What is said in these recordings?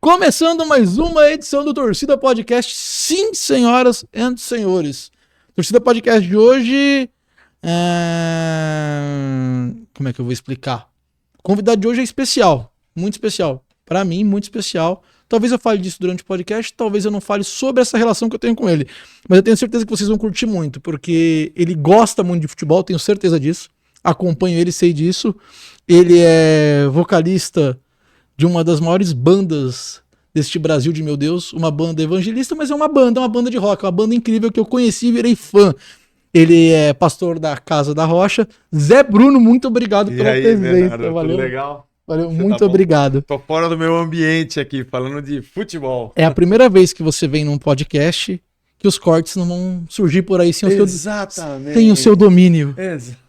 Começando mais uma edição do Torcida Podcast. Sim, senhoras e senhores. Torcida Podcast de hoje... Como é que eu vou explicar? O convidado de hoje é especial. Muito especial. Pra mim, muito especial. Talvez eu fale disso durante o podcast, talvez eu não fale sobre essa relação que eu tenho com ele. Mas eu tenho certeza que vocês vão curtir muito, porque ele gosta muito de futebol, tenho certeza disso. Acompanho ele, sei disso. Ele é vocalista de uma das maiores bandas deste Brasil de meu Deus, uma banda evangelista, mas é uma banda de rock, uma banda incrível que eu conheci e virei fã. Ele é pastor da Casa da Rocha. Zé Bruno, muito obrigado pela presença. Bernardo, valeu. Tudo legal? Valeu, muito obrigado. Tô fora do meu ambiente aqui, falando de futebol. É a primeira vez que você vem num podcast que os cortes não vão surgir por aí sem o seu domínio. Exatamente.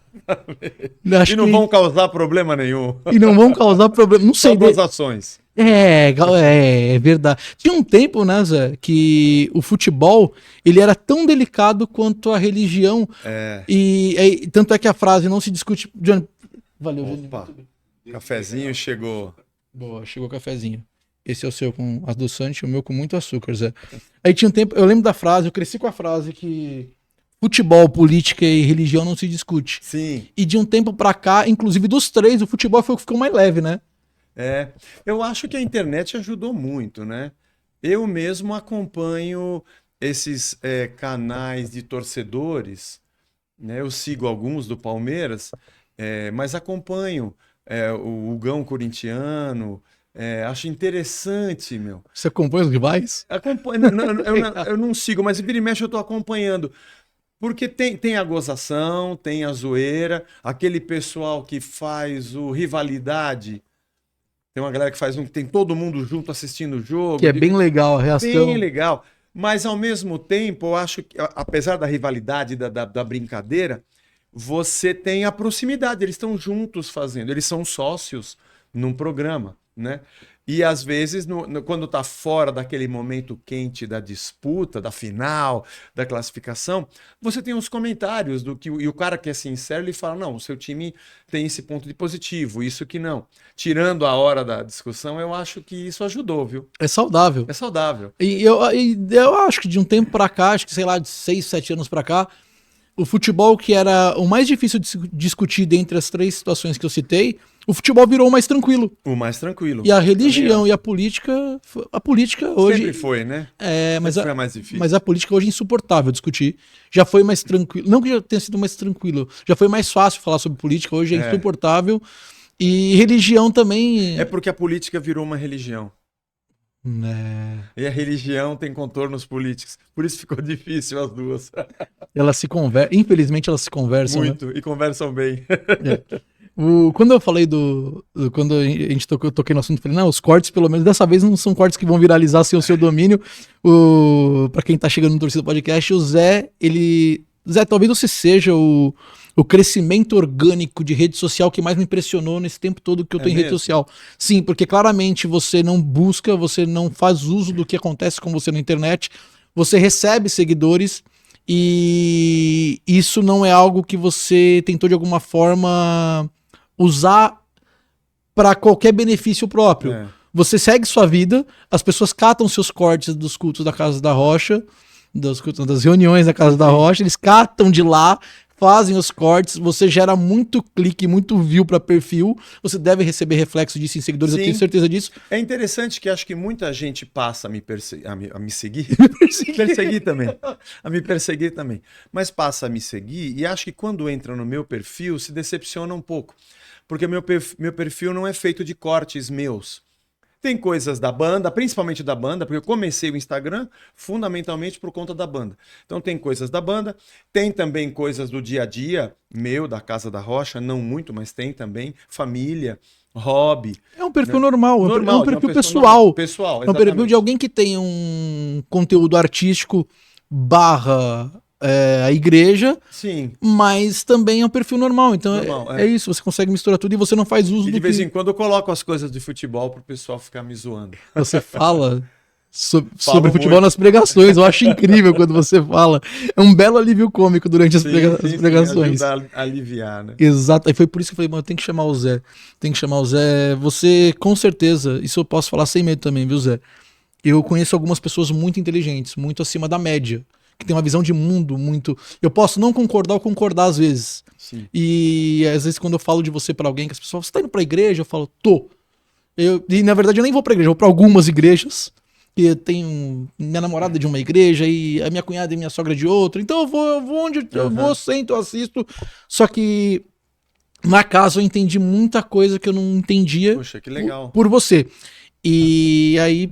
Acho e não vão causar problema nenhum. E não vão causar problema. Não sei. Só boas ações. É verdade. Tinha um tempo, né, Zé, que o futebol ele era tão delicado quanto a religião. E tanto é que a frase não se discute. Johnny, valeu, Johnny. Opa, cafezinho chegou. Boa, chegou o cafezinho. Esse é o seu com adoçante, o meu com muito açúcar, Zé. Aí tinha um tempo, eu lembro da frase, eu cresci com a frase que futebol, política e religião não se discute. Sim. E de um tempo pra cá, inclusive dos três, o futebol foi o que ficou mais leve, né? Eu acho que a internet ajudou muito, né? Eu mesmo acompanho esses canais de torcedores, né? Eu sigo alguns do Palmeiras, mas acompanho o Hugão corintiano. Acho interessante, meu. Você acompanha os rivais? Acompanho, eu não sigo, mas vira e mexe eu tô acompanhando. Porque tem a gozação, tem a zoeira, aquele pessoal que faz o rivalidade. Tem uma galera que faz tem todo mundo junto assistindo o jogo. Que é bem legal a reação. Bem legal. Mas ao mesmo tempo, eu acho que, apesar da rivalidade, da brincadeira, você tem a proximidade. Eles estão juntos fazendo, eles são sócios num programa, né? E às vezes, quando tá fora daquele momento quente da disputa, da final, da classificação, você tem os comentários e o cara que é sincero, ele fala, não, o seu time tem esse ponto de positivo, isso que não. Tirando a hora da discussão, eu acho que isso ajudou, viu? É saudável. É saudável. E eu acho que de um tempo pra cá, acho que sei lá, de 6, 7 anos pra cá, o futebol que era o mais difícil de discutir dentre as três situações que eu citei, o futebol virou o mais tranquilo. O mais tranquilo. E a religião e a política hoje... Sempre foi, né? Mas foi a mais difícil. Mas a política hoje é insuportável discutir. Já foi mais tranquilo. Não que já tenha sido mais tranquilo. Já foi mais fácil falar sobre política. Hoje é insuportável. E religião também... É porque a política virou uma religião. E a religião tem contornos políticos. Por isso ficou difícil as duas. Elas se conversam. Infelizmente elas se conversam. Muito. Né? E conversam bem. Quando eu falei quando eu toquei no assunto, eu falei, não, os cortes, pelo menos dessa vez, não são cortes que vão viralizar sem o seu domínio. Pra quem tá chegando no Torcida Podcast, o Zé, Zé, talvez você seja o crescimento orgânico de rede social que mais me impressionou nesse tempo todo que eu tô em rede social. Sim, porque claramente você não busca, você não faz uso do que acontece com você na internet, você recebe seguidores e isso não é algo que você tentou de alguma forma usar para qualquer benefício próprio. Você segue sua vida, as pessoas catam seus cortes dos cultos da Casa da Rocha, das reuniões da Casa da Rocha, eles catam de lá, fazem os cortes, você gera muito clique, muito view para perfil, você deve receber reflexo disso em seguidores, Sim. Eu tenho certeza disso. É interessante que acho que muita gente passa a me seguir, a me perseguir também, mas passa a me seguir e acho que quando entra no meu perfil se decepciona um pouco, porque meu perfil não é feito de cortes meus. Tem coisas da banda, principalmente da banda, porque eu comecei o Instagram fundamentalmente por conta da banda. Então tem coisas da banda, tem também coisas do dia a dia, meu, da Casa da Rocha, não muito, mas tem também, família, hobby. É um perfil normal, é um perfil pessoal. Pessoal, é um perfil de alguém que tem um conteúdo artístico / a igreja, Sim. Mas também é um perfil normal. Então é isso, você consegue misturar tudo e você não faz uso de vez em quando eu coloco as coisas de futebol pro pessoal ficar me zoando. Você fala? Sobre futebol nas pregações. Eu acho incrível quando você fala. É um belo alívio cômico durante as pregações. Sim, ajuda a aliviar, né? Exato. E foi por isso que eu falei, mano, tem que chamar o Zé. Tem que chamar o Zé. Você, com certeza, isso eu posso falar sem medo também, viu, Zé? Eu conheço algumas pessoas muito inteligentes, muito acima da média, que tem uma visão de mundo muito. Eu posso não concordar ou concordar às vezes. Sim. E às vezes quando eu falo de você pra alguém, que as pessoas, você tá indo pra igreja? Eu falo, tô. E na verdade eu nem vou pra igreja, eu vou pra algumas igrejas. Que eu tenho minha namorada de uma igreja e a minha cunhada e minha sogra de outra. Então eu vou onde eu vou, sento, eu assisto. Só que na casa eu entendi muita coisa que eu não entendia. Poxa, que legal. Por você. E aí,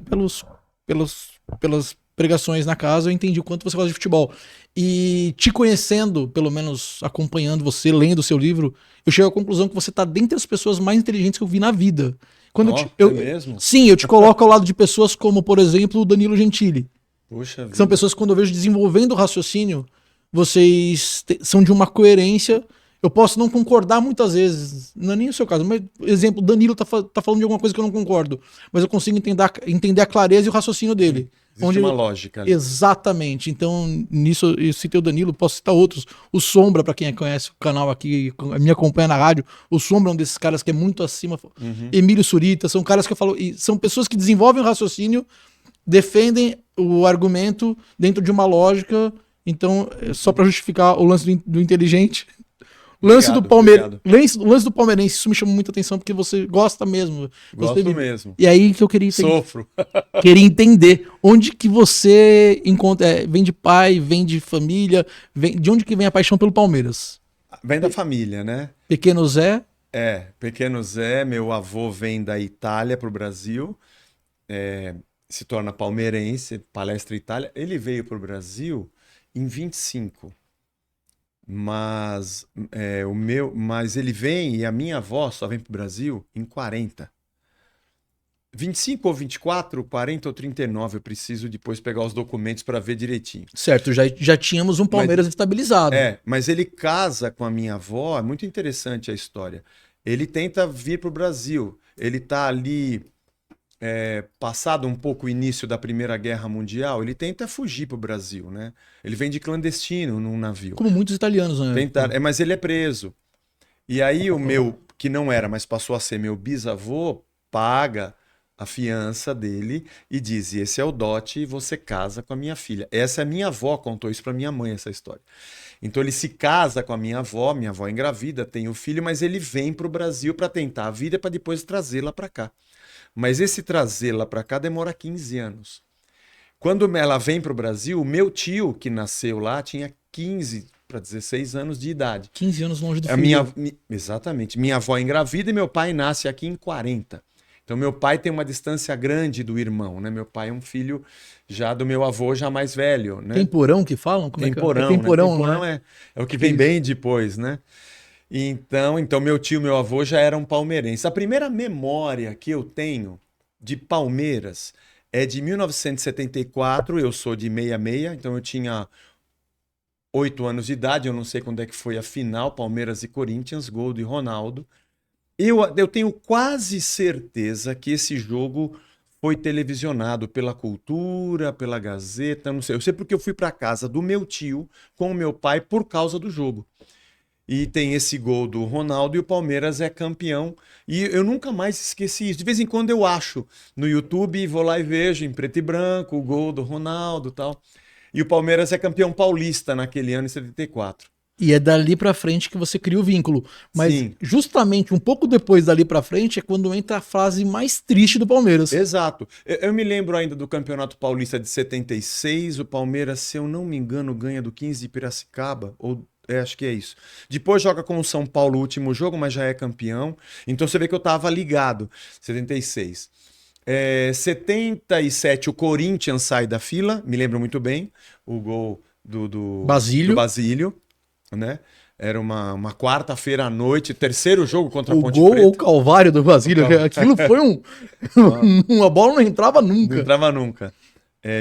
pelas pregações na casa, eu entendi o quanto você gosta de futebol. E te conhecendo, pelo menos acompanhando você, lendo o seu livro, eu chego à conclusão que você tá dentre as pessoas mais inteligentes que eu vi na vida. Quando É mesmo? Sim, eu te coloco ao lado de pessoas como, por exemplo, o Danilo Gentili. Puxa vida. São pessoas que, quando eu vejo desenvolvendo o raciocínio, vocês são de uma coerência. Eu posso não concordar muitas vezes, não é nem o seu caso, mas, exemplo, Danilo tá falando de alguma coisa que eu não concordo, mas eu consigo entender a clareza e o raciocínio dele. Existe uma lógica ali. Exatamente. Então, nisso eu citei o Danilo, posso citar outros. O Sombra, pra quem conhece o canal aqui, me acompanha na rádio, o Sombra é um desses caras que é muito acima. Emílio Surita, são caras que eu falo, e são pessoas que desenvolvem o raciocínio, defendem o argumento dentro de uma lógica. Então, só pra justificar o lance do inteligente. Lance do palmeirense, isso me chamou muita atenção, porque você gosta mesmo. Gosto mesmo. E aí que eu queria entender. Sofro. Queria entender onde que você encontra. Vem de pai, vem de família, de onde que vem a paixão pelo Palmeiras? Vem da família, né? Pequeno Zé. Pequeno Zé, meu avô vem da Itália para o Brasil, se torna palmeirense, Palestra Itália. Ele veio para o Brasil em 25. Mas ele vem e a minha avó só vem pro Brasil em 40. 25 ou 24, 40 ou 39, eu preciso depois pegar os documentos para ver direitinho. Certo, já tínhamos um Palmeiras estabilizado. Mas ele casa com a minha avó, é muito interessante a história. Ele tenta vir pro Brasil, ele tá ali passado um pouco o início da Primeira Guerra Mundial, ele tenta fugir pro Brasil, né? Ele vem de clandestino num navio. Como muitos italianos, né? Mas ele é preso. E aí o meu, que não era, mas passou a ser meu bisavô, paga a fiança dele e diz, esse é o dote e você casa com a minha filha. Essa é a minha avó, contou isso pra minha mãe, essa história. Então ele se casa com a minha avó engravida, tem o filho, mas ele vem pro Brasil para tentar a vida para depois trazê-la para cá. Mas esse trazê-la para cá demora 15 anos. Quando ela vem para o Brasil, o meu tio, que nasceu lá, tinha 15 para 16 anos de idade. 15 anos longe do filho. Exatamente. Minha avó engravida e meu pai nasce aqui em 40. Então meu pai tem uma distância grande do irmão, né? Meu pai é um filho já do meu avô, já mais velho, né? Temporão que falam? Temporão, temporão, né? É o que vem bem depois, né? Então meu tio, meu avô já eram palmeirenses. A primeira memória que eu tenho de Palmeiras é de 1974, eu sou de 66, então eu tinha 8 anos de idade, eu não sei quando é que foi a final, Palmeiras e Corinthians, gol de Ronaldo. Eu tenho quase certeza que esse jogo foi televisionado pela Cultura, pela Gazeta, não sei. Eu sei porque eu fui para casa do meu tio com o meu pai por causa do jogo. E tem esse gol do Ronaldo e o Palmeiras é campeão. E eu nunca mais esqueci isso. De vez em quando eu acho no YouTube, vou lá e vejo em preto e branco o gol do Ronaldo e tal. E o Palmeiras é campeão paulista naquele ano, em 74. E é dali pra frente que você cria o vínculo. Mas Sim. justamente um pouco depois dali pra frente é quando entra a fase mais triste do Palmeiras. Exato. Eu me lembro ainda do Campeonato Paulista de 76. O Palmeiras, se eu não me engano, ganha do 15 de Piracicaba, ou... acho que é isso. Depois joga com o São Paulo o último jogo, mas já é campeão. Então você vê que eu tava ligado. 76. 77 o Corinthians sai da fila, me lembro muito bem. O gol do Basílio, né? Era uma quarta-feira à noite, terceiro jogo contra a Ponte Preta. O gol ou o calvário do Basílio, aquilo foi uma bola não entrava nunca. Não entrava nunca.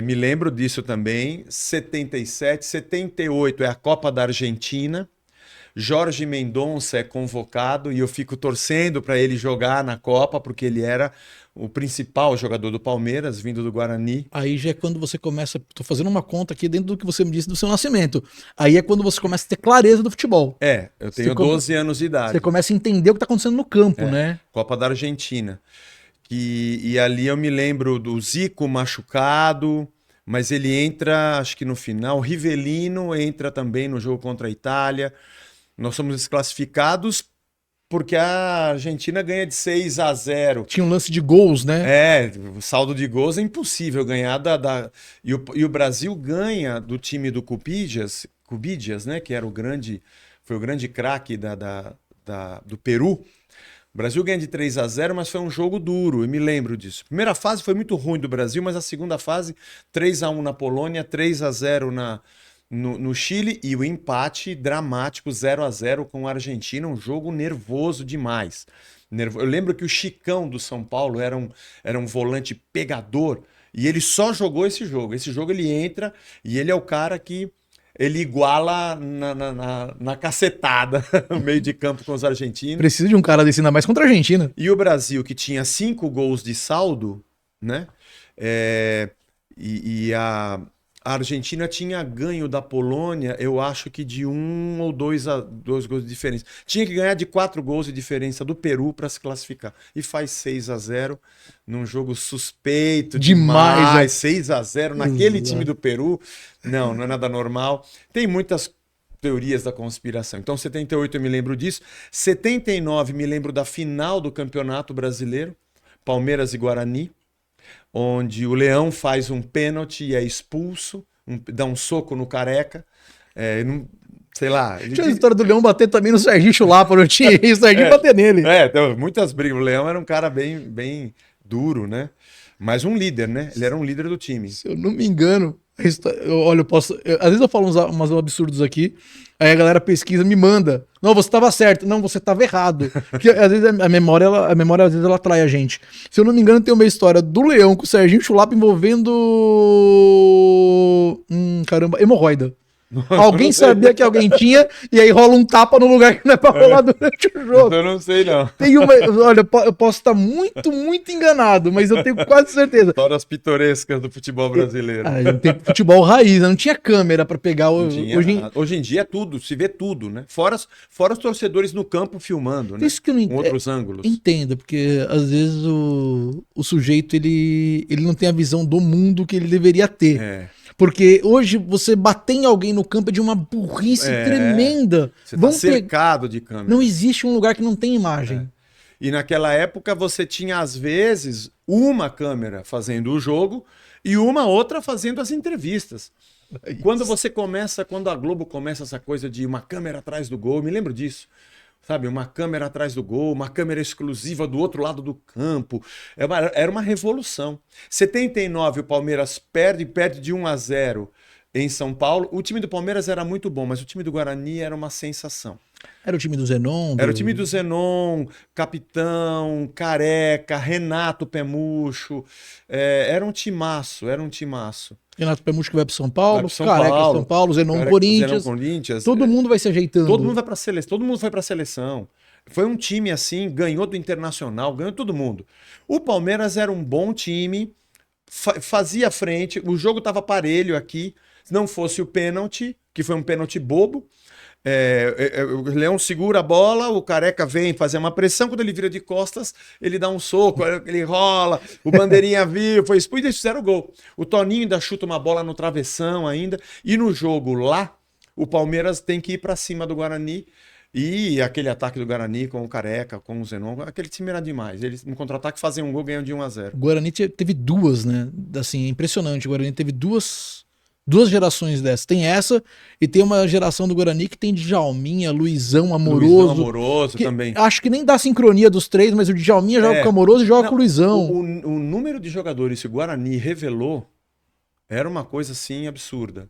Me lembro disso também. 77, 78 é a Copa da Argentina. Jorge Mendonça é convocado e eu fico torcendo para ele jogar na Copa, porque ele era o principal jogador do Palmeiras, vindo do Guarani. Aí já é quando você começa. Tô fazendo uma conta aqui dentro do que você me disse do seu nascimento. Aí é quando você começa a ter clareza do futebol. Eu tenho 12 anos de idade. Você começa a entender o que tá acontecendo no campo, né? Copa da Argentina. E ali eu me lembro do Zico machucado, mas ele entra, acho que no final. O Rivelino entra também no jogo contra a Itália. Nós somos desclassificados porque a Argentina ganha de 6-0. Tinha um lance de gols, né? O saldo de gols é impossível ganhar E o Brasil ganha do time do Cubidias, né? Que era foi o grande craque do Peru. O Brasil ganha de 3-0, mas foi um jogo duro, eu me lembro disso. A primeira fase foi muito ruim do Brasil, mas a segunda fase, 3-1 na Polônia, 3-0 no Chile e o empate dramático 0-0 com a Argentina, um jogo nervoso demais. Eu lembro que o Chicão do São Paulo era um volante pegador e ele só jogou esse jogo. Esse jogo ele entra e ele é o cara que ele iguala na cacetada no meio de campo com os argentinos. Precisa de um cara desse, ainda mais contra a Argentina. E o Brasil, que tinha 5 gols de saldo, né? A Argentina tinha ganho da Polônia, eu acho que de 1 ou 2 gols de diferença. Tinha que ganhar de 4 gols de diferença do Peru para se classificar. E faz 6-0 num jogo suspeito demais. 6-0 naquele time do Peru. Não é nada normal. Tem muitas teorias da conspiração. Então, 78 eu me lembro disso. 79 me lembro da final do Campeonato Brasileiro, Palmeiras e Guarani, onde o Leão faz um pênalti e é expulso, dá um soco no Careca, sei lá. Tinha a história do Leão bater também no Serginho Chulapa, não tinha isso, o Serginho bater nele. Então, muitas brigas. O Leão era um cara bem duro, né? Mas um líder, né? Ele era um líder do time. Se eu não me engano, olha, às vezes eu falo uns absurdos aqui, aí a galera pesquisa, me manda. Não, você estava certo. Não, você estava errado. Porque às vezes a memória às vezes ela atrai a gente. Se eu não me engano, tem uma história do Leão com o Serginho Chulapa envolvendo hemorroida. Alguém sabia que alguém tinha, e aí rola um tapa no lugar que não é pra rolar durante o jogo. Eu não sei, não. Olha, eu posso estar muito, muito enganado, mas eu tenho quase certeza. Histórias pitorescas do futebol brasileiro. Tem futebol raiz, não tinha câmera pra pegar. Hoje em dia é tudo, se vê tudo, né? Fora os torcedores no campo filmando, né? Isso que eu não com outros ângulos. Entendo, porque às vezes o sujeito ele não tem a visão do mundo que ele deveria ter. Porque hoje você bater em alguém no campo é de uma burrice tremenda. Você tá cercado de câmera. Não existe um lugar que não tem imagem. E naquela época você tinha, às vezes, uma câmera fazendo o jogo e uma outra fazendo as entrevistas. Quando a Globo começa essa coisa de uma câmera atrás do gol, eu me lembro disso. Sabe, uma câmera atrás do gol, uma câmera exclusiva do outro lado do campo. Era uma revolução. 79, o Palmeiras perde de 1-0 em São Paulo. O time do Palmeiras era muito bom, mas o time do Guarani era uma sensação. Era o time do Zenon? Era o time do Zenon, Capitão, Careca, Renato Pemucho. Era um timaço. Renato Pemucho que vai pro São Paulo, Careca São Paulo, Zenon Corinthians. Todo mundo vai se ajeitando. Todo mundo vai pra seleção. Todo mundo foi pra seleção. Foi um time assim, ganhou do Internacional, ganhou todo mundo. O Palmeiras era um bom time, fazia frente, o jogo tava parelho aqui. Se não fosse o pênalti, que foi um pênalti bobo, o Leão segura a bola, o Careca vem fazer uma pressão, quando ele vira de costas, ele dá um soco, ele rola, o Bandeirinha viu, foi expulso e eles fizeram o gol. O Toninho ainda chuta uma bola no travessão ainda, e no jogo lá, o Palmeiras tem que ir para cima do Guarani, e aquele ataque do Guarani com o Careca, com o Zenon, aquele time era demais. Eles no contra-ataque faziam um gol, ganham de 1-0. O Guarani teve duas, né? Assim, impressionante. O Guarani teve duas gerações dessas. Tem essa e tem uma geração do Guarani que tem Djalminha, Luizão, Amoroso. Também. Acho que nem dá sincronia dos três, mas o Djalminha joga com o Amoroso e joga com o Luizão. O número de jogadores que o Guarani revelou era uma coisa assim absurda.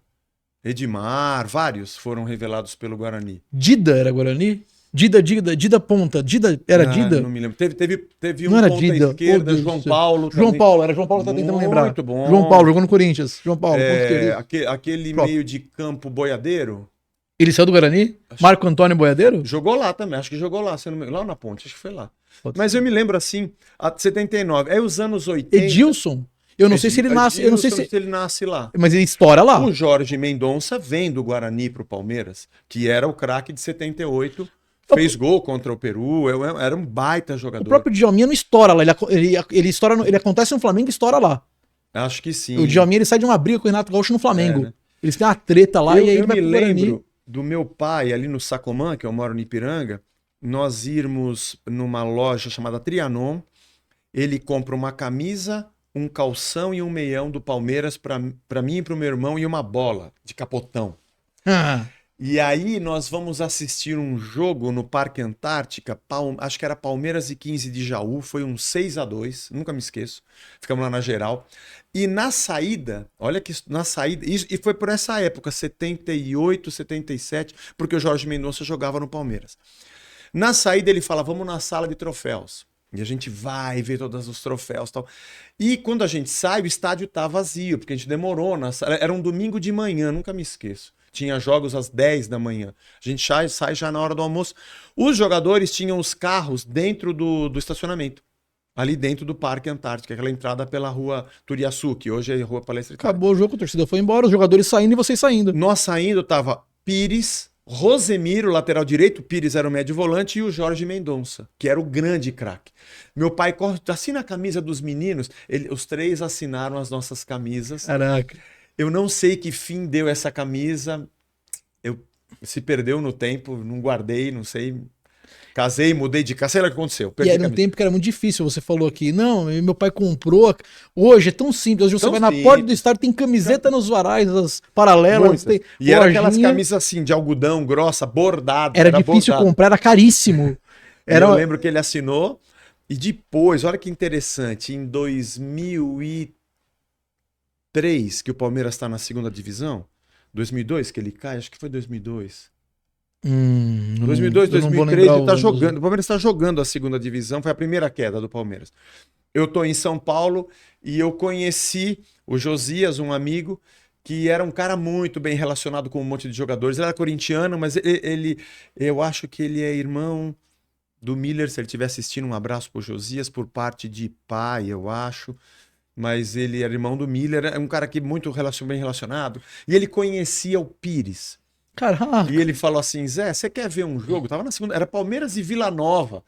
Edmar, vários foram revelados pelo Guarani. Dida era Guarani? Dida ponta. Dida era Dida? Não me lembro. Teve um não era ponta Dida. esquerda, João Paulo. João Paulo que tá tentando lembrar. Muito bom. João Paulo, jogou no Corinthians. João Paulo, aquele meio de campo boiadeiro. Ele saiu do Guarani? Marco Antônio Boiadeiro? Jogou lá também, acho que jogou lá, lá na Ponte, acho que foi lá. Mas eu me lembro assim, 79. Aí os anos 80. Edilson? Eu não sei se ele nasce. Eu não sei se ele nasce lá. Mas ele estoura lá. O Jorge Mendonça vem do Guarani pro Palmeiras, que era o craque de 78. Fez gol contra o Peru, era um baita jogador. O próprio Djalminha não estoura lá. Ele estoura, ele acontece no Flamengo e estoura lá. Acho que sim. O Djalminha ele sai de uma briga com o Renato Gaúcho no Flamengo. Né? Eles têm uma treta lá e aí ele vai pro Guarani. Eu me lembro do meu pai ali no Sacomã, que eu moro no Ipiranga, nós irmos numa loja chamada Trianon. Ele compra uma camisa, um calção e um meião do Palmeiras para mim e para o meu irmão e uma bola de capotão. E aí nós vamos assistir um jogo no Parque Antártica, acho que era Palmeiras e 15 de Jaú, foi um 6-2, nunca me esqueço. Ficamos lá na geral. E na saída, olha que na saída, e foi por essa época, 78, 77, porque o Jorge Mendonça jogava no Palmeiras. Na saída ele fala, vamos na sala de troféus. E a gente vai ver todos os troféus e tal. E quando a gente sai, o estádio tá vazio, porque a gente demorou na sala. Era um domingo de manhã, nunca me esqueço. Tinha jogos às 10 da manhã. A gente sai já na hora do almoço. Os jogadores tinham os carros dentro do estacionamento. Ali dentro do Parque Antártica, aquela entrada pela rua Turiaçu, que hoje é Rua Palestra Itália. Acabou o jogo, a torcida foi embora, os jogadores saindo e vocês saindo. Nós saindo, tava Pires, Rosemiro, lateral direito, Pires era o médio volante, e o Jorge Mendonça, que era o grande craque. Meu pai assina a camisa dos meninos, os três assinaram as nossas camisas. Caraca. Eu não sei que fim deu essa camisa, se perdeu no tempo, não guardei, não sei. Casei, mudei de casa, sei lá o que aconteceu. E era um tempo que era muito difícil, você falou aqui. Não, meu pai comprou. Hoje é tão simples. Hoje você vai na porta do estádio, tem camiseta nos varais, as paralelas. Tem e era aquelas camisas assim, de algodão, grossa, bordada. Era difícil comprar, era caríssimo. Eu lembro que ele assinou. E depois, olha que interessante, em 2003, que o Palmeiras está na segunda divisão, 2002 que ele cai, acho que foi 2002. 2002, 2003, ele tá jogando. O Palmeiras está jogando a segunda divisão, foi a primeira queda do Palmeiras. Eu tô em São Paulo e eu conheci o Josias, um amigo, que era um cara muito bem relacionado com um monte de jogadores. Ele era corintiano, mas eu acho que ele é irmão do Miller, se ele estiver assistindo, um abraço pro Josias, por parte de pai, eu acho. Mas ele era irmão do Miller, é um cara que muito bem relacionado. E ele conhecia o Pires. Caraca. E ele falou assim, Zé, você quer ver um jogo? Tava na segunda, era Palmeiras e Vila Nova.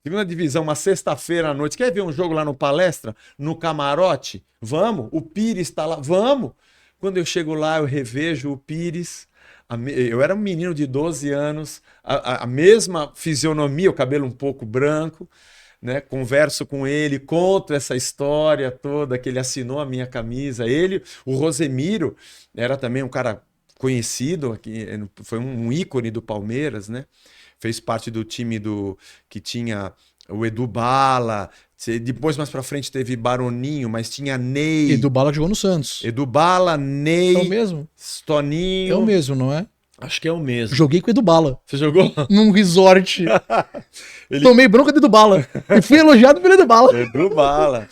Segunda divisão, uma sexta-feira à noite. Quer ver um jogo lá no Palestra? No Camarote? Vamos? O Pires tá lá. Vamos! Quando eu chego lá, eu revejo o Pires. Eu era um menino de 12 anos, a mesma fisionomia, o cabelo um pouco branco, né? Converso com ele, conto essa história toda, que ele assinou a minha camisa. Ele, o Rosemiro, era também um cara conhecido, foi um ícone do Palmeiras, né? Fez parte do time que tinha o Edu Bala, depois mais pra frente teve Baroninho, mas tinha Ney. Edu Bala jogou no Santos. Edu Bala, Ney. É o mesmo? Toninho. É o mesmo, não é? Acho que é o mesmo. Joguei com o Edu Bala. Você jogou? Num resort. Tomei bronca do Edu Bala. E fui elogiado pelo Edu Bala. Edu Bala.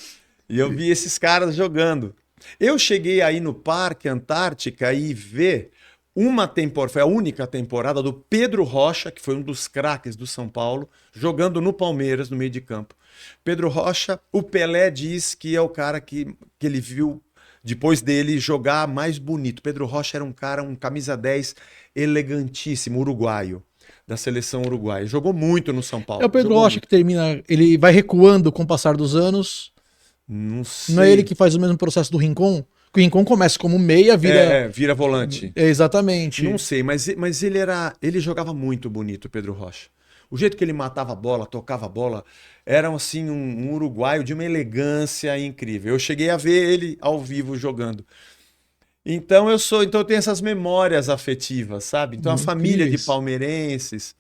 E eu vi esses caras jogando. Eu cheguei aí no Parque Antártica e ver uma temporada, foi a única temporada do Pedro Rocha, que foi um dos craques do São Paulo, jogando no Palmeiras, no meio de campo. Pedro Rocha, o Pelé diz que é o cara que ele viu depois dele jogar mais bonito. Pedro Rocha era um cara, um camisa 10 elegantíssimo, uruguaio, da seleção uruguaia. Jogou muito no São Paulo. É o Pedro Rocha que termina, ele vai recuando com o passar dos anos. Não sei. Não é ele que faz o mesmo processo do Rincon? O Rincon começa como meia, vira volante. Exatamente. Não sei, mas ele jogava muito bonito, o Pedro Rocha. O jeito que ele matava a bola, tocava a bola, era assim um uruguaio de uma elegância incrível. Eu cheguei a ver ele ao vivo jogando. Então eu tenho essas memórias afetivas, sabe? Então a família de palmeirenses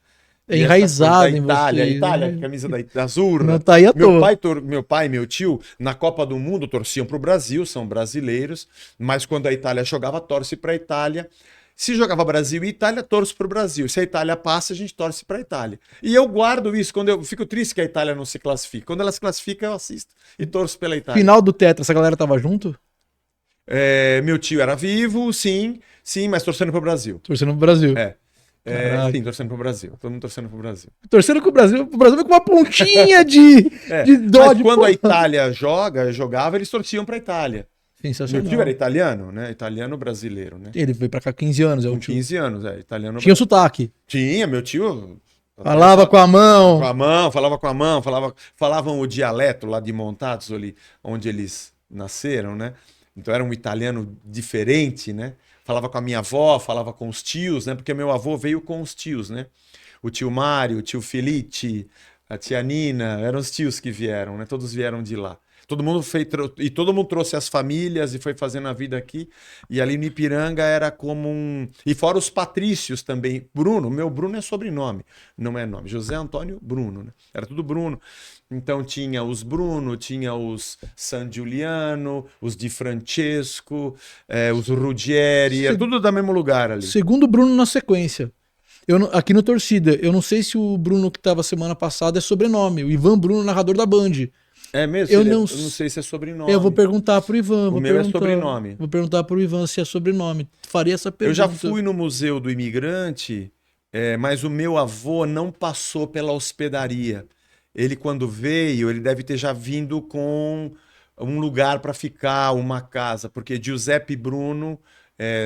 é enraizada em Itália, vocês, Itália, né? camisa da Azzurra. Não tá aí à toa. Meu pai e meu tio, na Copa do Mundo, torciam pro Brasil, são brasileiros, mas quando a Itália jogava, torce pra Itália. Se jogava Brasil e Itália, torço pro Brasil. Se a Itália passa, a gente torce pra Itália. E eu guardo isso, quando eu fico triste que a Itália não se classifique. Quando ela se classifica, eu assisto e torço pela Itália. Final do Tetra, essa galera tava junto? Meu tio era vivo, sim, mas torcendo pro Brasil. Torcendo pro Brasil. É. Sim, torcendo pro Brasil. Todo mundo torcendo pro Brasil. Torcendo com o Brasil vai com uma pontinha de dó. Mas quando a Itália jogava, eles torciam pra Itália. Sensacional. Meu tio era italiano, né? Italiano brasileiro, né? Ele veio pra cá 15 anos. Com 15 anos, italiano. Tinha o sotaque. Tinha, meu tio... Falava com a mão. Falava com a mão, falavam o dialeto lá de Montazzoli, onde eles nasceram, né? Então era um italiano diferente, né? Falava com a minha avó, falava com os tios, né? Porque meu avô veio com os tios, né? O tio Mário, o tio Felice, a tia Nina, eram os tios que vieram, né? Todos vieram de lá. Todo mundo trouxe as famílias e foi fazendo a vida aqui. E ali no Ipiranga era como um... E fora os patrícios também. Bruno, meu Bruno é sobrenome, não é nome. José Antônio Bruno, né? Era tudo Bruno. Então tinha os Bruno, tinha os San Giuliano, os Di Francesco, os Ruggieri, era tudo do mesmo lugar ali. Segundo Bruno na sequência. Aqui no Torcida, eu não sei se o Bruno que estava semana passada é sobrenome. O Ivan Bruno, narrador da Band. É mesmo? Eu não sei se é sobrenome. Eu vou perguntar pro Ivan. O meu é sobrenome. Vou perguntar pro Ivan se é sobrenome. Faria essa pergunta. Eu já fui no Museu do Imigrante, mas o meu avô não passou pela hospedaria. Ele, quando veio, ele deve ter já vindo com um lugar para ficar, uma casa, porque Giuseppe Bruno,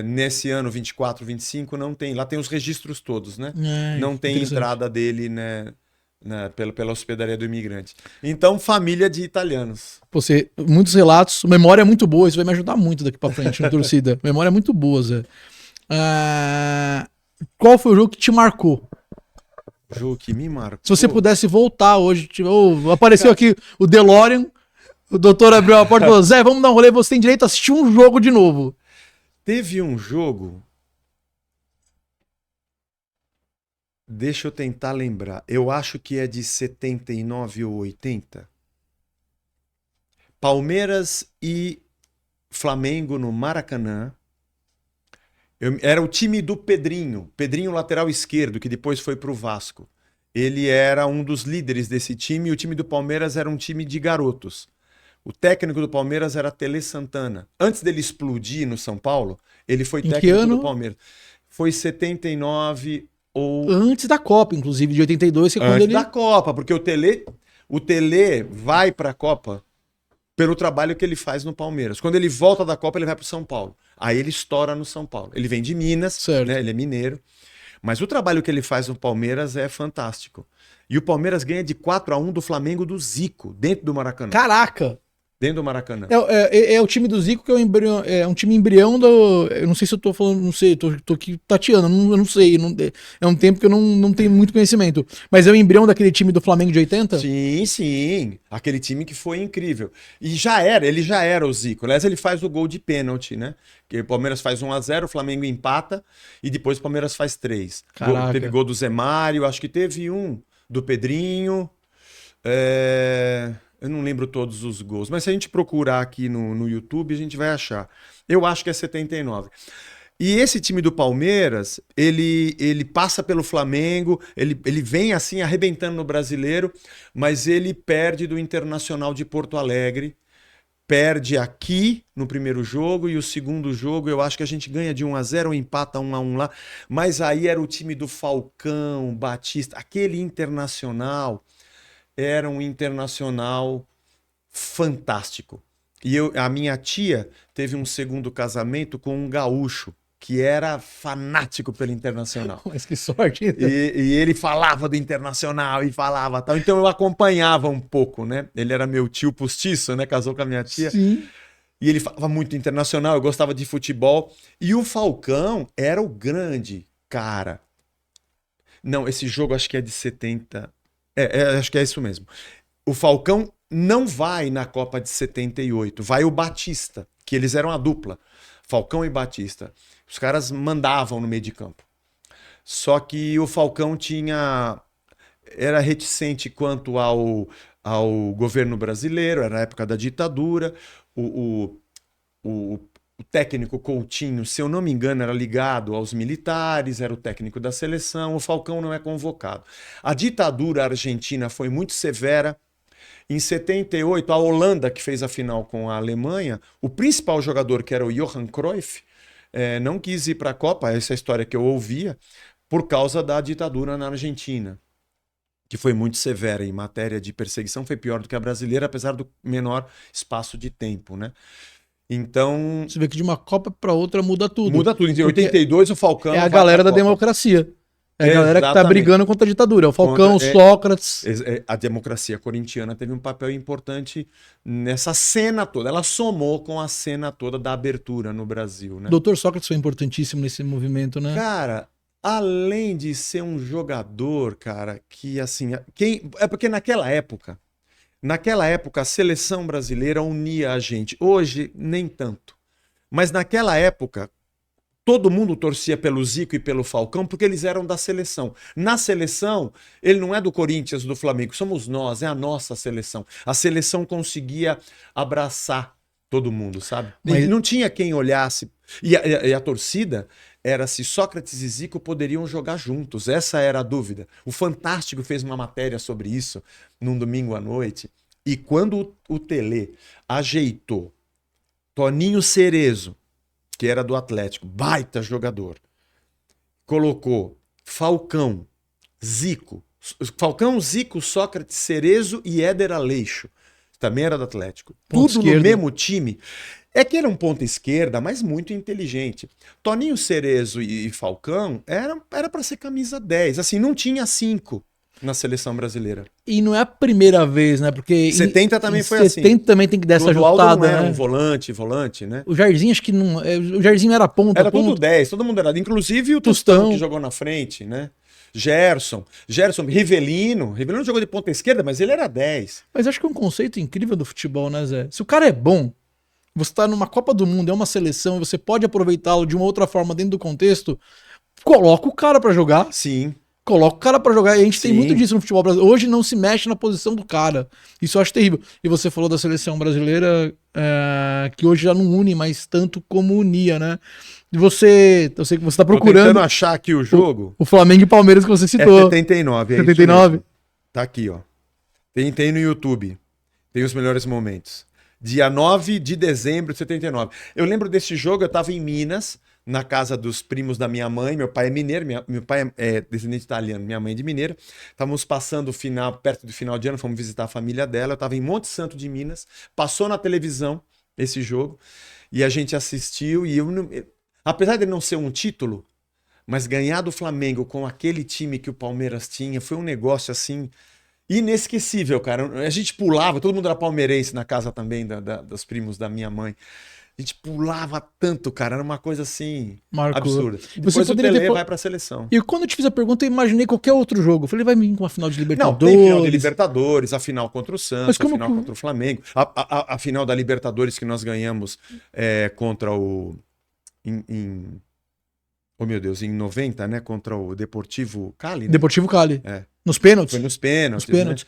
nesse ano 24, 25, não tem. Lá tem os registros todos, né? Não tem entrada dele, né? Pela hospedaria do imigrante. Então, família de italianos. Muitos relatos, memória é muito boa, isso vai me ajudar muito daqui pra frente no Torcida. Memória é muito boa, Zé. Qual foi o jogo que te marcou? O jogo que me marcou? Se você pudesse voltar hoje, apareceu aqui o DeLorean, o doutor abriu a porta e falou, Zé, vamos dar um rolê, você tem direito a assistir um jogo de novo. Teve um jogo... Deixa eu tentar lembrar. Eu acho que é de 79 ou 80. Palmeiras e Flamengo no Maracanã. Era o time do Pedrinho. Pedrinho, lateral esquerdo, que depois foi para o Vasco. Ele era um dos líderes desse time e o time do Palmeiras era um time de garotos. O técnico do Palmeiras era Tele Santana. Antes dele explodir no São Paulo, ele foi técnico do Palmeiras. Foi 79... Antes da Copa, inclusive, de 82. Que Antes da Copa, porque o Tele vai para a Copa pelo trabalho que ele faz no Palmeiras. Quando ele volta da Copa, ele vai para o São Paulo. Aí ele estoura no São Paulo. Ele vem de Minas, né? Ele é mineiro. Mas o trabalho que ele faz no Palmeiras é fantástico. E o Palmeiras ganha de 4-1 do Flamengo do Zico, dentro do Maracanã. Caraca! Dentro do Maracanã. É o time do Zico que é um time embrião do... Eu não sei se eu tô falando, não sei, tô aqui tateando, eu não sei. É um tempo que eu não tenho muito conhecimento. Mas é o embrião daquele time do Flamengo de 80? Sim, sim. Aquele time que foi incrível. E ele já era o Zico. Aliás, ele faz o gol de pênalti, né? Que o Palmeiras faz 1-0, o Flamengo empata e depois o Palmeiras faz 3. Teve gol do Zé Mário, acho que teve um do Pedrinho. Eu não lembro todos os gols, mas se a gente procurar aqui no YouTube, a gente vai achar. Eu acho que é 79. E esse time do Palmeiras, ele passa pelo Flamengo, ele vem assim arrebentando no Brasileiro, mas ele perde do Internacional de Porto Alegre, perde aqui no primeiro jogo e o segundo jogo eu acho que a gente ganha de 1-0 ou empata 1-1 lá, mas aí era o time do Falcão, Batista, aquele Internacional... Era um Internacional fantástico. E a minha tia teve um segundo casamento com um gaúcho, que era fanático pelo Internacional. Mas que sorte! E ele falava do Internacional e falava tal. Então eu acompanhava um pouco, né? Ele era meu tio postiço, né? Casou com a minha tia. Sim. E ele falava muito Internacional, eu gostava de futebol. E o Falcão era o grande cara. Não, esse jogo acho que é de 70... acho que é isso mesmo. O Falcão não vai na Copa de 78, vai o Batista, que eles eram a dupla, Falcão e Batista. Os caras mandavam no meio de campo. Só que o Falcão era reticente quanto ao governo brasileiro, era a época da ditadura, o técnico Coutinho, se eu não me engano, era ligado aos militares, era o técnico da seleção, o Falcão não é convocado. A ditadura argentina foi muito severa. Em 78, a Holanda, que fez a final com a Alemanha, o principal jogador, que era o Johan Cruyff, não quis ir para a Copa, essa é a história que eu ouvia, por causa da ditadura na Argentina, que foi muito severa em matéria de perseguição, foi pior do que a brasileira, apesar do menor espaço de tempo, né? Então, Você vê que de uma Copa para outra muda tudo. muda tudo. Em Porque 82 o Falcão é a vai galera da pra Copa. democracia. É a galera que tá Exatamente. brigando contra a ditadura. É o Falcão, Contra- é- Sócrates. A democracia corintiana teve um papel importante nessa cena toda. Ela somou com a cena toda da abertura no Brasil, né? O Dr. Sócrates foi importantíssimo nesse movimento, né? Cara, além de ser um jogador, cara, que assim, é porque naquela época a seleção brasileira unia a gente. Hoje nem tanto. Mas naquela época todo mundo torcia pelo Zico e pelo Falcão porque eles eram da seleção. Na seleção, ele não é do Corinthians, do Flamengo, somos nós, é a nossa seleção. A seleção conseguia abraçar todo mundo, sabe? Mas- E não tinha quem olhasse. E a torcida era se Sócrates e Zico poderiam jogar juntos. Essa era a dúvida. O Fantástico fez uma matéria sobre isso num domingo à noite. E quando o Tele ajeitou Toninho Cerezo, que era do Atlético, baita jogador, colocou Falcão, Zico, Sócrates, Cerezo e Éder Aleixo, também era do Atlético. Ponto Tudo esquerdo. no mesmo time. É que era um ponta esquerda, mas muito inteligente. Toninho Cerezo e Falcão era para ser camisa 10. Assim, não tinha 5 na seleção brasileira. E não é a primeira vez, né? Porque 70 também foi 70 assim. também tem que dar essa O Aldo ajustada, não era né? um volante, né? O Jairzinho, acho que não. O Jairzinho era ponta. Era tudo 10, todo mundo era. Inclusive o Tostão, Tostão. que jogou na frente, né? Gerson, Rivelino jogou de ponta esquerda, mas ele era 10. Mas acho que é um conceito incrível do futebol, né, Zé? Se o cara é bom, você tá numa Copa do Mundo, é uma seleção, e você pode aproveitá-lo de uma outra forma dentro do contexto, coloca o cara pra jogar. Sim. Coloca o cara pra jogar. E a gente tem Sim. muito disso no futebol brasileiro. Hoje não se mexe na posição do cara. Isso eu acho terrível. E você falou da seleção brasileira, que hoje já não une mais tanto como unia, né? E você, eu sei que você tá Tô procurando tentando achar aqui o jogo. o Flamengo e Palmeiras que você É citou. 79, é 79? isso mesmo. Tá aqui, ó. Tem no YouTube. Tem os melhores momentos. Dia 9 de dezembro de 79. Eu lembro desse jogo, eu tava em Minas, na casa dos primos da minha mãe. Meu pai é mineiro, meu pai é descendente italiano, minha mãe é de mineira. Estávamos passando perto do final de ano, fomos visitar a família dela. Eu estava em Monte Santo de Minas. Passou na televisão esse jogo e a gente assistiu. E apesar de não ser um título, mas ganhar do Flamengo com aquele time que o Palmeiras tinha foi um negócio assim inesquecível, cara. A gente pulava, todo mundo era palmeirense na casa também dos primos da minha mãe. A gente pulava tanto, cara. Era uma coisa assim Marcou. absurda. Você Depois o poderia Pelé ter- vai pra seleção. E quando eu te fiz a pergunta, eu imaginei qualquer outro jogo. Eu falei, vai vir com uma final de Não, Libertadores. tem final de Libertadores, a final contra o Santos, Mas a como final que- contra o Flamengo, a final da Libertadores que nós ganhamos contra o. Oh, meu Deus, em 90, né? Contra o Deportivo Cali. Né? Deportivo Cali. É. Nos pênaltis. Foi nos pênaltis. Nos pênaltis.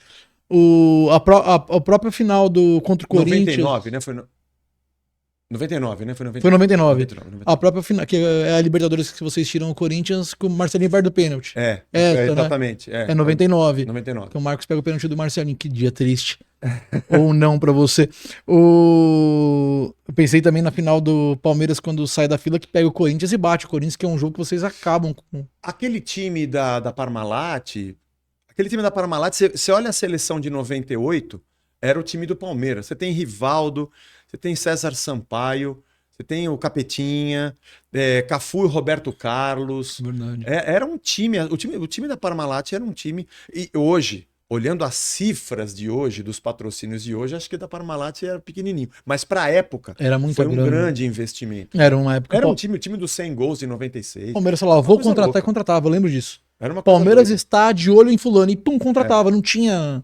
A própria final contra o Né? Corinthians. 99, né? Foi 99, né? Foi 99. Foi 99. 99. A própria final, que é a Libertadores que vocês tiram o Corinthians, com o Marcelinho perde o pênalti. Essa, né? Exatamente. É 99. 99. Que o Marcos pega o pênalti do Marcelinho. Que dia triste. Ou não pra você. Eu pensei também na final do Palmeiras quando sai da fila que pega o Corinthians e bate o Corinthians, que é um jogo que vocês acabam com. Aquele time da Parmalat, você olha a seleção de 98, era o time do Palmeiras. Você tem Rivaldo, você tem César Sampaio, você tem o Capetinha, Cafu e Roberto Carlos. Verdade. Era um time, o time da Parmalat era um time. E hoje, olhando as cifras de hoje, dos patrocínios de hoje, acho que da Parmalat era pequenininho. Mas para a época, Era muito foi um grande investimento. Era uma época. Era o time dos 100 gols em 96. O Palmeiras falava, vou coisa contratar louca. e contratava, eu lembro disso. Era uma coisa Palmeiras doida. está de olho em fulano e pum, contratava, não tinha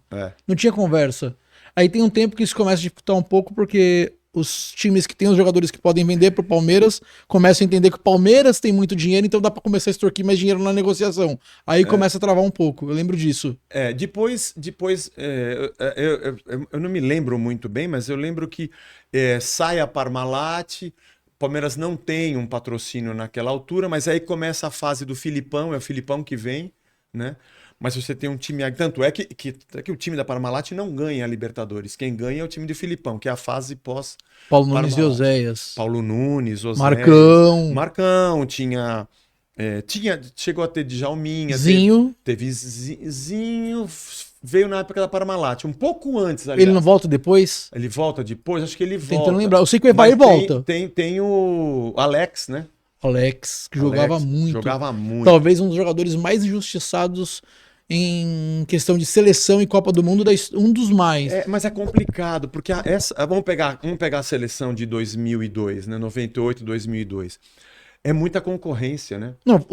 conversa. Aí tem um tempo que isso começa a dificultar um pouco porque os times que têm os jogadores que podem vender pro Palmeiras começam a entender que o Palmeiras tem muito dinheiro, então dá pra começar a extorquir mais dinheiro na negociação. Aí começa a travar um pouco, eu lembro disso. Depois eu não me lembro muito bem, mas eu lembro que sai a Parmalat, Palmeiras não tem um patrocínio naquela altura, mas aí começa a fase do Filipão, é o Filipão que vem, né? Mas você tem um time. Tanto é que o time da Parmalat não ganha a Libertadores. Quem ganha é o time do Filipão, que é a fase pós. Paulo Nunes e Parmalat. Oséias. Paulo Nunes, Oséias. Marcão. Marcão, tinha Chegou a ter Djalminha, Zinho. teve Zinho, veio na época da Parmalat, um pouco antes, aliás. Ele não volta depois? Ele volta depois? Acho que ele volta. Tentando lembrar. Eu sei que o Evair volta. Tem o Alex, né? Alex, que jogava muito. Jogava muito. Talvez um dos jogadores mais injustiçados em questão de seleção e Copa do Mundo, um dos mais. Mas é complicado, porque vamos pegar a seleção de 2002, né? 98, 2002. É muita concorrência, né? Não,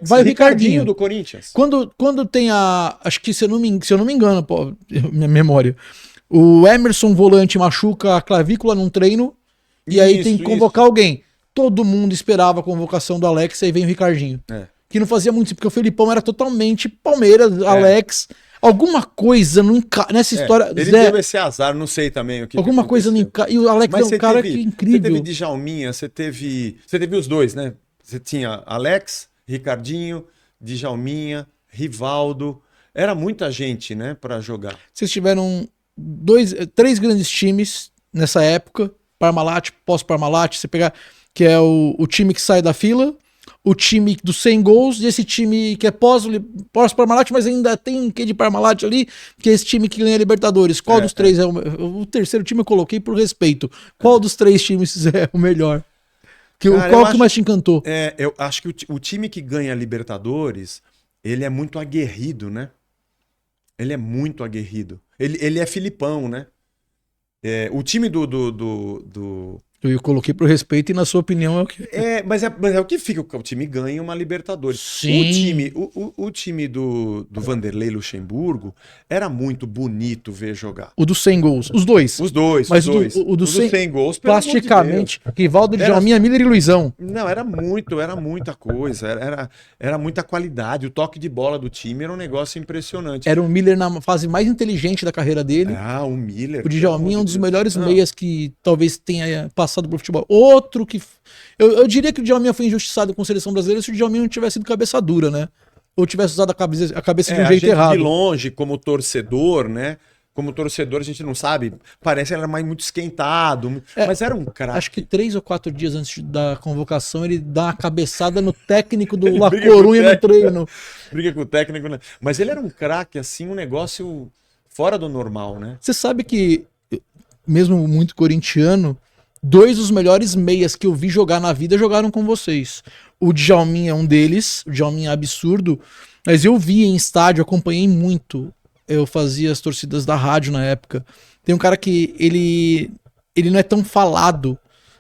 vai o Ricardinho do Corinthians. Quando tem acho que se eu não me engano, pô, minha memória, o Emerson volante machuca a clavícula num treino e aí tem que convocar alguém. Todo mundo esperava a convocação do Alex e aí vem o Ricardinho. Que não fazia muito, porque o Felipão era totalmente Palmeiras, Alex. Alguma coisa nessa história. Ele teve esse azar, não sei também o que. Alguma coisa não encaixa. E o Alex é um cara que é incrível. Você teve Djalminha, você teve os dois, né? Você tinha Alex, Ricardinho, Djalminha, Rivaldo. Era muita gente, né, pra jogar. Vocês tiveram 3 grandes times nessa época. Parmalat, pós-Parmalat, você pegar que é o time que sai da fila, o time dos 100 gols e esse time que é pós-Parmalat, mas ainda tem um quê de Parmalat ali, que é esse time que ganha Libertadores. Qual dos 3 é o terceiro time eu coloquei por respeito. Qual dos 3 times é o melhor? Qual que mais te encantou? Eu acho que o time que ganha Libertadores, ele é muito aguerrido, né? Ele é muito aguerrido. Ele é Filipão, né? O time Eu coloquei por respeito e na sua opinião é o que... Mas é o que fica, o time ganha uma Libertadores. Sim. O time do Vanderlei Luxemburgo era muito bonito ver jogar. O dos 100 gols, os dois. Os dois, mas os dois. O dos 100 gols, plasticamente, Rivaldo, Djalminha, Miller e Luizão. Não, era muita coisa, era muita qualidade. O toque de bola do time era um negócio impressionante. Era o Miller na fase mais inteligente da carreira dele. O Miller. O Djalminha é um dos melhores meias que talvez tenha passado pro futebol. Outro que... Eu diria que o Djalminha foi injustiçado com a seleção brasileira se o Djalminha não tivesse sido cabeça dura, né? Ou tivesse usado a cabeça de um jeito errado. De longe, como torcedor, né? Como torcedor, a gente não sabe. Parece que ele era muito esquentado. Mas era um craque. Acho que 3 ou 4 dias antes da convocação, ele dá uma cabeçada no técnico do La Corunha no treino. Briga com o técnico, né? Mas ele era um craque, assim, um negócio fora do normal, né? Você sabe que, mesmo muito corintiano, 2 dos melhores meias que eu vi jogar na vida jogaram com vocês. O Djalminha é um deles, o Djalminha é absurdo, mas eu vi em estádio, acompanhei muito. Eu fazia as torcidas da rádio na época. Tem um cara que ele não é tão falado,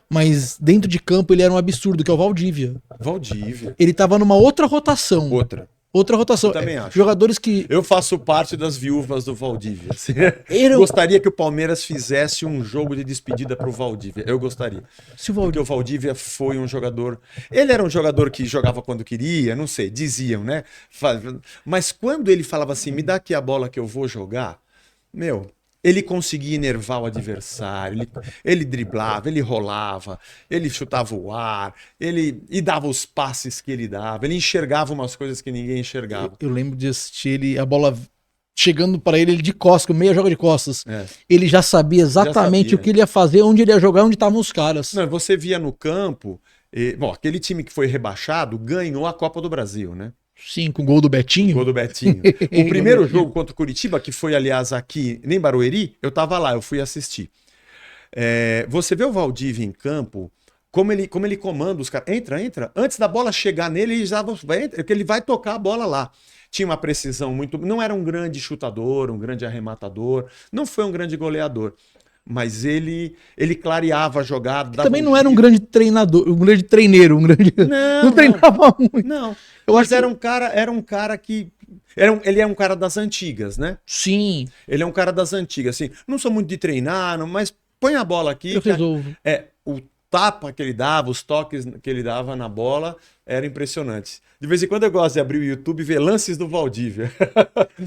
mas dentro de campo ele era um absurdo, que é o Valdívia. Ele tava numa outra rotação. Outra rotação. Eu também acho. Jogadores que... Eu faço parte das viúvas do Valdívia. Gostaria que o Palmeiras fizesse um jogo de despedida pro Valdívia. Eu gostaria. Porque o Valdívia foi um jogador... Ele era um jogador que jogava quando queria, não sei, diziam, né? Mas quando ele falava assim, me dá aqui a bola que eu vou jogar, ele conseguia enervar o adversário, ele driblava, ele rolava, ele chutava o ar, e dava os passes que ele dava, ele enxergava umas coisas que ninguém enxergava. Eu lembro de assistir a bola chegando para ele de costas, o meia joga de costas. Ele já sabia exatamente o que ele ia fazer, onde ele ia jogar, onde estavam os caras. Não, você via no campo, aquele time que foi rebaixado ganhou a Copa do Brasil, né? Sim, com o gol do Betinho. O primeiro jogo contra o Curitiba, que foi, aliás, aqui em Barueri, eu tava lá, eu fui assistir. Você vê o Valdívia em campo, como ele comanda os caras. Entra. Antes da bola chegar nele, ele vai tocar a bola lá. Tinha uma precisão muito... Não era um grande chutador, um grande arrematador, não foi um grande goleador. Mas ele clareava a jogada. Também não era um grande treinador, um grande treineiro, não treinava muito. Não. Mas era um cara que ele é um cara das antigas, né? Sim. Ele é um cara das antigas, assim. Não sou muito de treinar, mas põe a bola aqui. Eu resolvo. O tapa que ele dava, os toques que ele dava na bola eram impressionantes. De vez em quando eu gosto de abrir o YouTube e ver lances do Valdívia.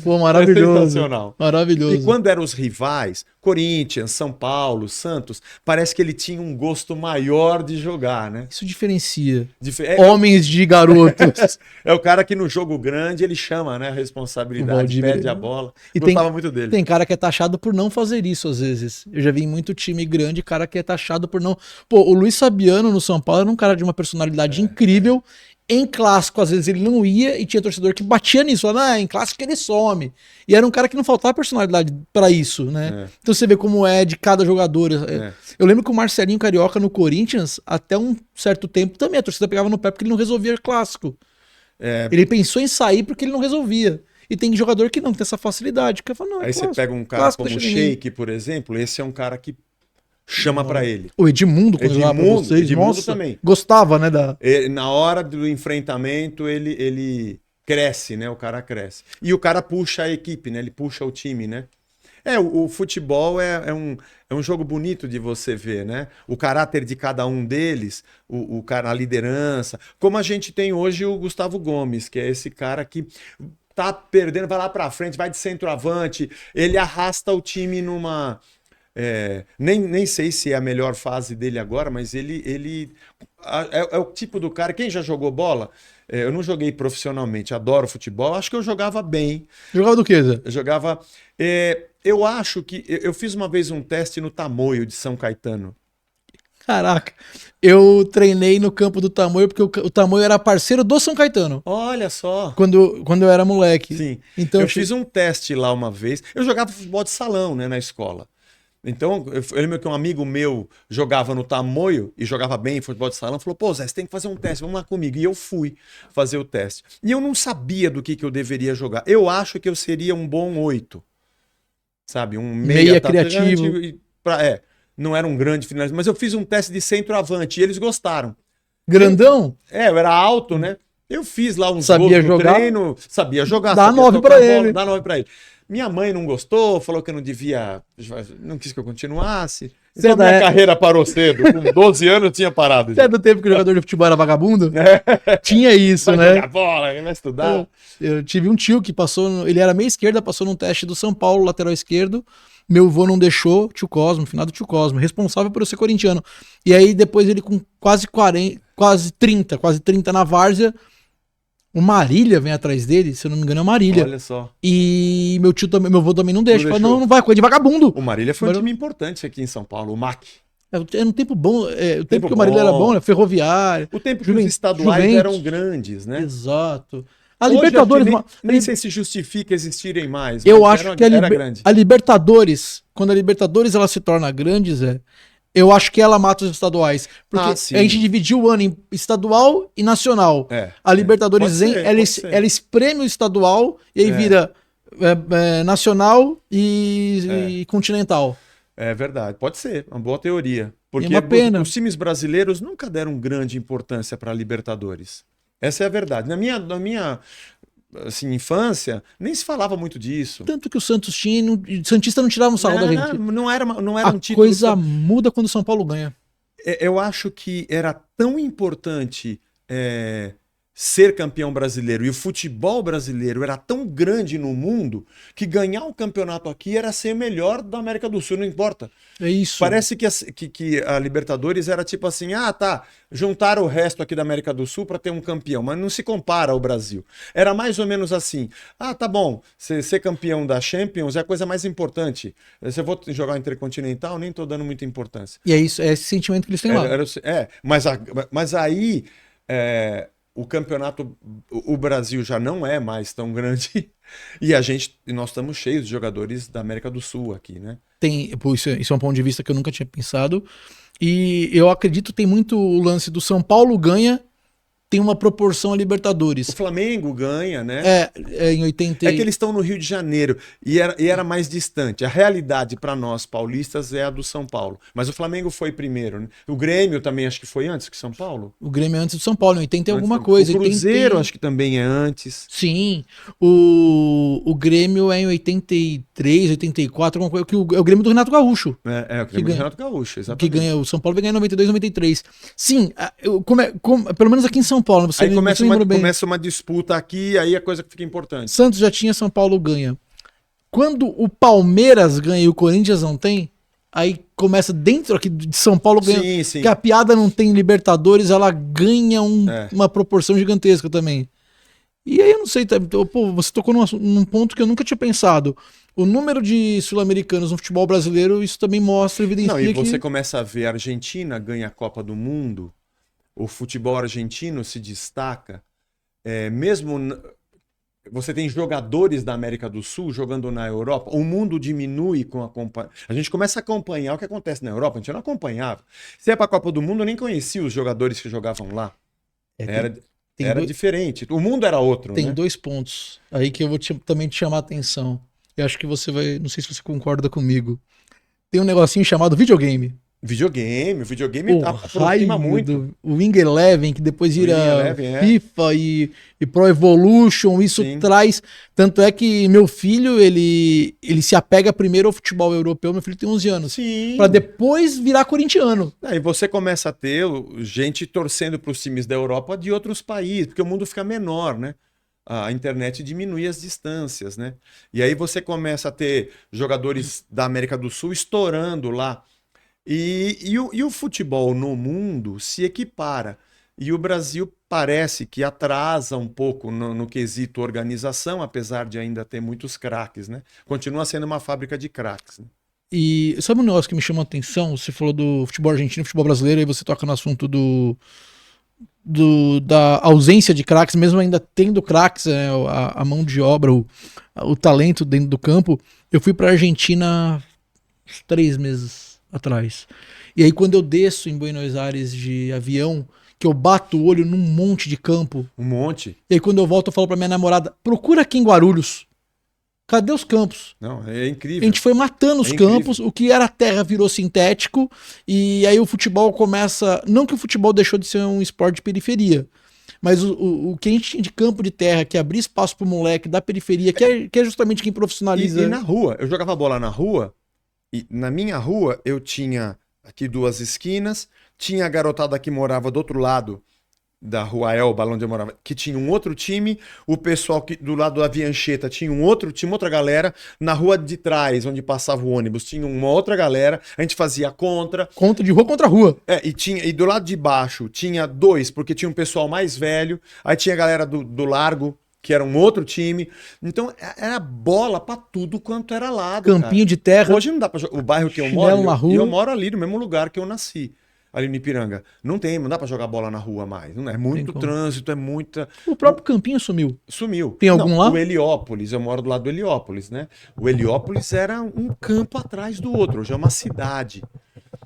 Pô, maravilhoso. É sensacional. Maravilhoso. E quando eram os rivais, Corinthians, São Paulo, Santos, parece que ele tinha um gosto maior de jogar, né? Isso diferencia. Homens de garotos. É o cara que no jogo grande ele chama, né, a responsabilidade, perde a bola. E gostava muito dele. Tem cara que é taxado por não fazer isso às vezes. Eu já vi em muito time grande, cara que é taxado por não... Pô, o Luiz Fabiano no São Paulo era um cara de uma personalidade incrível, Em clássico, às vezes, ele não ia e tinha torcedor que batia nisso, falava, em clássico ele some. E era um cara que não faltava personalidade pra isso, né? Então você vê como é de cada jogador. Eu lembro que o Marcelinho Carioca no Corinthians, até um certo tempo, também a torcida pegava no pé porque ele não resolvia clássico. Ele pensou em sair porque ele não resolvia. E tem jogador que não, que tem essa facilidade. Que falo, não, Aí você pega um cara como o Sheik, por exemplo, esse é um cara que chama pra ele. O Edmundo, quando jogava pra vocês, Edmundo também. Gostava, né? Na hora do enfrentamento, ele cresce, né? O cara cresce. E o cara puxa a equipe, né? Ele puxa o time, né? O futebol é um jogo bonito de você ver, né? O caráter de cada um deles, o cara, a liderança. Como a gente tem hoje o Gustavo Gomes, que é esse cara que tá perdendo, vai lá pra frente, vai de centroavante, ele arrasta o time numa... nem sei se é a melhor fase dele agora, mas ele é o tipo do cara. Quem já jogou bola? Eu não joguei profissionalmente, adoro futebol. Acho que eu jogava bem. Jogava do quê, Zé? Eu jogava. Eu acho que. Eu fiz uma vez um teste no Tamoio de São Caetano. Caraca, eu treinei no campo do Tamoio porque o Tamoio era parceiro do São Caetano. Olha só. Quando eu era moleque. Sim. Então eu fiz um teste lá uma vez. Eu jogava futebol de salão, né, na escola. Então, eu lembro que um amigo meu jogava no Tamoio e jogava bem em futebol de salão, falou, pô, Zé, você tem que fazer um teste, vamos lá comigo. E eu fui fazer o teste. E eu não sabia do que eu deveria jogar. Eu acho que eu seria um bom 8. Sabe? Um meia criativo. Não era um grande finalista, mas eu fiz um teste de centroavante e eles gostaram. Grandão? Eu era alto, né? Eu fiz lá uns sabia gols no jogar? Treino, sabia jogar. Dá 9 pra ele. Dá 9 pra ele. Minha mãe não gostou, falou que eu não devia, não quis que eu continuasse. Então minha carreira parou cedo. Com 12 anos eu tinha parado. Você é do tempo que o jogador de futebol era vagabundo? Tinha isso, vai né? Jogar bola, vai estudar. Eu tive um tio que passou, ele era meia esquerda, passou num teste do São Paulo, lateral esquerdo. Meu avô não deixou, tio Cosmo, finado tio Cosmo, responsável por eu ser corintiano. E aí depois ele com quase 30 na várzea, o Marília vem atrás dele, se eu não me engano é o Marília. Olha só. E meu avô também não deixa. Fala, não vai, coisa de vagabundo. O Marília foi um time importante aqui em São Paulo, o MAC. Era um tempo bom, o tempo que o Marília era bom, né? Ferroviária. O tempo que os estaduais eram grandes, né? Exato. A Libertadores... Nem sei se justifica existirem mais. Eu acho que a Libertadores, quando a Libertadores ela se torna grande, Zé, eu acho que ela mata os estaduais. Porque a gente dividiu o ano em estadual e nacional. A Libertadores ela espreme o estadual e aí vira nacional e continental. É verdade, pode ser, uma boa teoria. Porque uma pena. Os times brasileiros nunca deram grande importância para a Libertadores. Essa é a verdade. Na minha assim, infância, nem se falava muito disso. Tanto que o Santos tinha, o Santista não tirava um sarro da gente. Não era um título. A coisa muda quando o São Paulo ganha. Eu acho que era tão importante ser campeão brasileiro e o futebol brasileiro era tão grande no mundo que ganhar um campeonato aqui era ser o melhor da América do Sul, não importa. É isso. Parece que a Libertadores era tipo assim, juntaram o resto aqui da América do Sul para ter um campeão, mas não se compara ao Brasil. Era mais ou menos assim, tá bom, ser campeão da Champions é a coisa mais importante. Se eu vou jogar Intercontinental, nem tô dando muita importância. E é isso, é esse sentimento que eles têm lá. Mas aí... o campeonato, o Brasil já não é mais tão grande e nós estamos cheios de jogadores da América do Sul aqui, né? Isso é um ponto de vista que eu nunca tinha pensado e eu acredito que tem muito o lance do São Paulo ganha, tem uma proporção a Libertadores. O Flamengo ganha, né? Em 80... É que eles estão no Rio de Janeiro e era mais distante. A realidade para nós paulistas é a do São Paulo. Mas o Flamengo foi primeiro, né? O Grêmio também acho que foi antes que São Paulo. O Grêmio é antes do São Paulo, em 80 tem alguma coisa. O Cruzeiro acho que também é antes. Sim. O Grêmio é em 83, 84, alguma coisa. É o Grêmio do Renato Gaúcho. O Grêmio do Renato Gaúcho, exatamente. Que ganha, o São Paulo vai ganhar em 92, 93. Sim, pelo menos aqui em São Paulo. Aí começa uma disputa aqui, aí a coisa que fica importante. Santos já tinha, São Paulo ganha. Quando o Palmeiras ganha e o Corinthians não tem, aí começa dentro aqui de São Paulo ganha. Sim. Que a piada não tem Libertadores, ela ganha uma proporção gigantesca também. E aí eu não sei, você tocou num ponto que eu nunca tinha pensado. O número de sul-americanos no futebol brasileiro, isso também mostra, evidencia e você começa a ver a Argentina ganha a Copa do Mundo. o futebol argentino se destaca, mesmo você tem jogadores da América do Sul jogando na Europa, o mundo diminui com a gente começa a acompanhar o que acontece na Europa, a gente não acompanhava. Se é para a Copa do Mundo, eu nem conhecia os jogadores que jogavam lá. Era diferente. O mundo era outro, Tem né? 2 pontos aí que eu vou também te chamar a atenção. Eu acho que você vai... Não sei se você concorda comigo. Tem um negocinho chamado videogame. O videogame aproxima muito. O Wing Eleven, que depois vira Eleven, FIFA e Pro Evolution, isso Sim. traz... Tanto é que meu filho, ele se apega primeiro ao futebol europeu, meu filho tem 11 anos. Sim. Pra depois virar corintiano. Aí você começa a ter gente torcendo para os times da Europa de outros países, porque o mundo fica menor, né? A internet diminui as distâncias, né? E aí você começa a ter jogadores da América do Sul estourando lá. E o futebol no mundo se equipara. E o Brasil parece que atrasa um pouco no quesito organização, apesar de ainda ter muitos craques, né? Continua sendo uma fábrica de craques, né? E sabe um negócio que me chamou a atenção? Você falou do futebol argentino, futebol brasileiro, e você toca no assunto da ausência de craques, mesmo ainda tendo craques, a mão de obra, o talento dentro do campo. Eu fui pra Argentina uns 3 meses atrás. E aí quando eu desço em Buenos Aires de avião, que eu bato o olho num monte de campo. Um monte. E aí quando eu volto eu falo pra minha namorada, procura aqui em Guarulhos. Cadê os campos? Não, é incrível. A gente foi matando os campos, o que era terra virou sintético, e aí o futebol começa... Não que o futebol deixou de ser um esporte de periferia, mas o que a gente tinha de campo de terra, que abria espaço pro moleque da periferia, que é justamente quem profissionaliza... E na rua, eu jogava bola na rua, e na minha rua eu tinha aqui 2 esquinas, tinha a garotada que morava do outro lado da Rua Elba, onde eu morava, que tinha um outro time, o pessoal que do lado da Viancheta tinha um outro time, outra galera, na rua de trás, onde passava o ônibus, tinha uma outra galera, a gente fazia contra de rua contra rua. E do lado de baixo tinha 2, porque tinha um pessoal mais velho, aí tinha a galera do Largo, que era um outro time, então era bola pra tudo quanto era lado, Campinho de terra. Hoje não dá pra jogar, o bairro que eu Chinelo moro, na rua. e eu moro ali no mesmo lugar que eu nasci. Ali no Ipiranga. Não dá pra jogar bola na rua mais. Não é muito trânsito, é muita... O próprio campinho sumiu. Sumiu. Tem algum lá? O Heliópolis, eu moro do lado do Heliópolis, né? O Heliópolis era um campo atrás do outro. Hoje é uma cidade.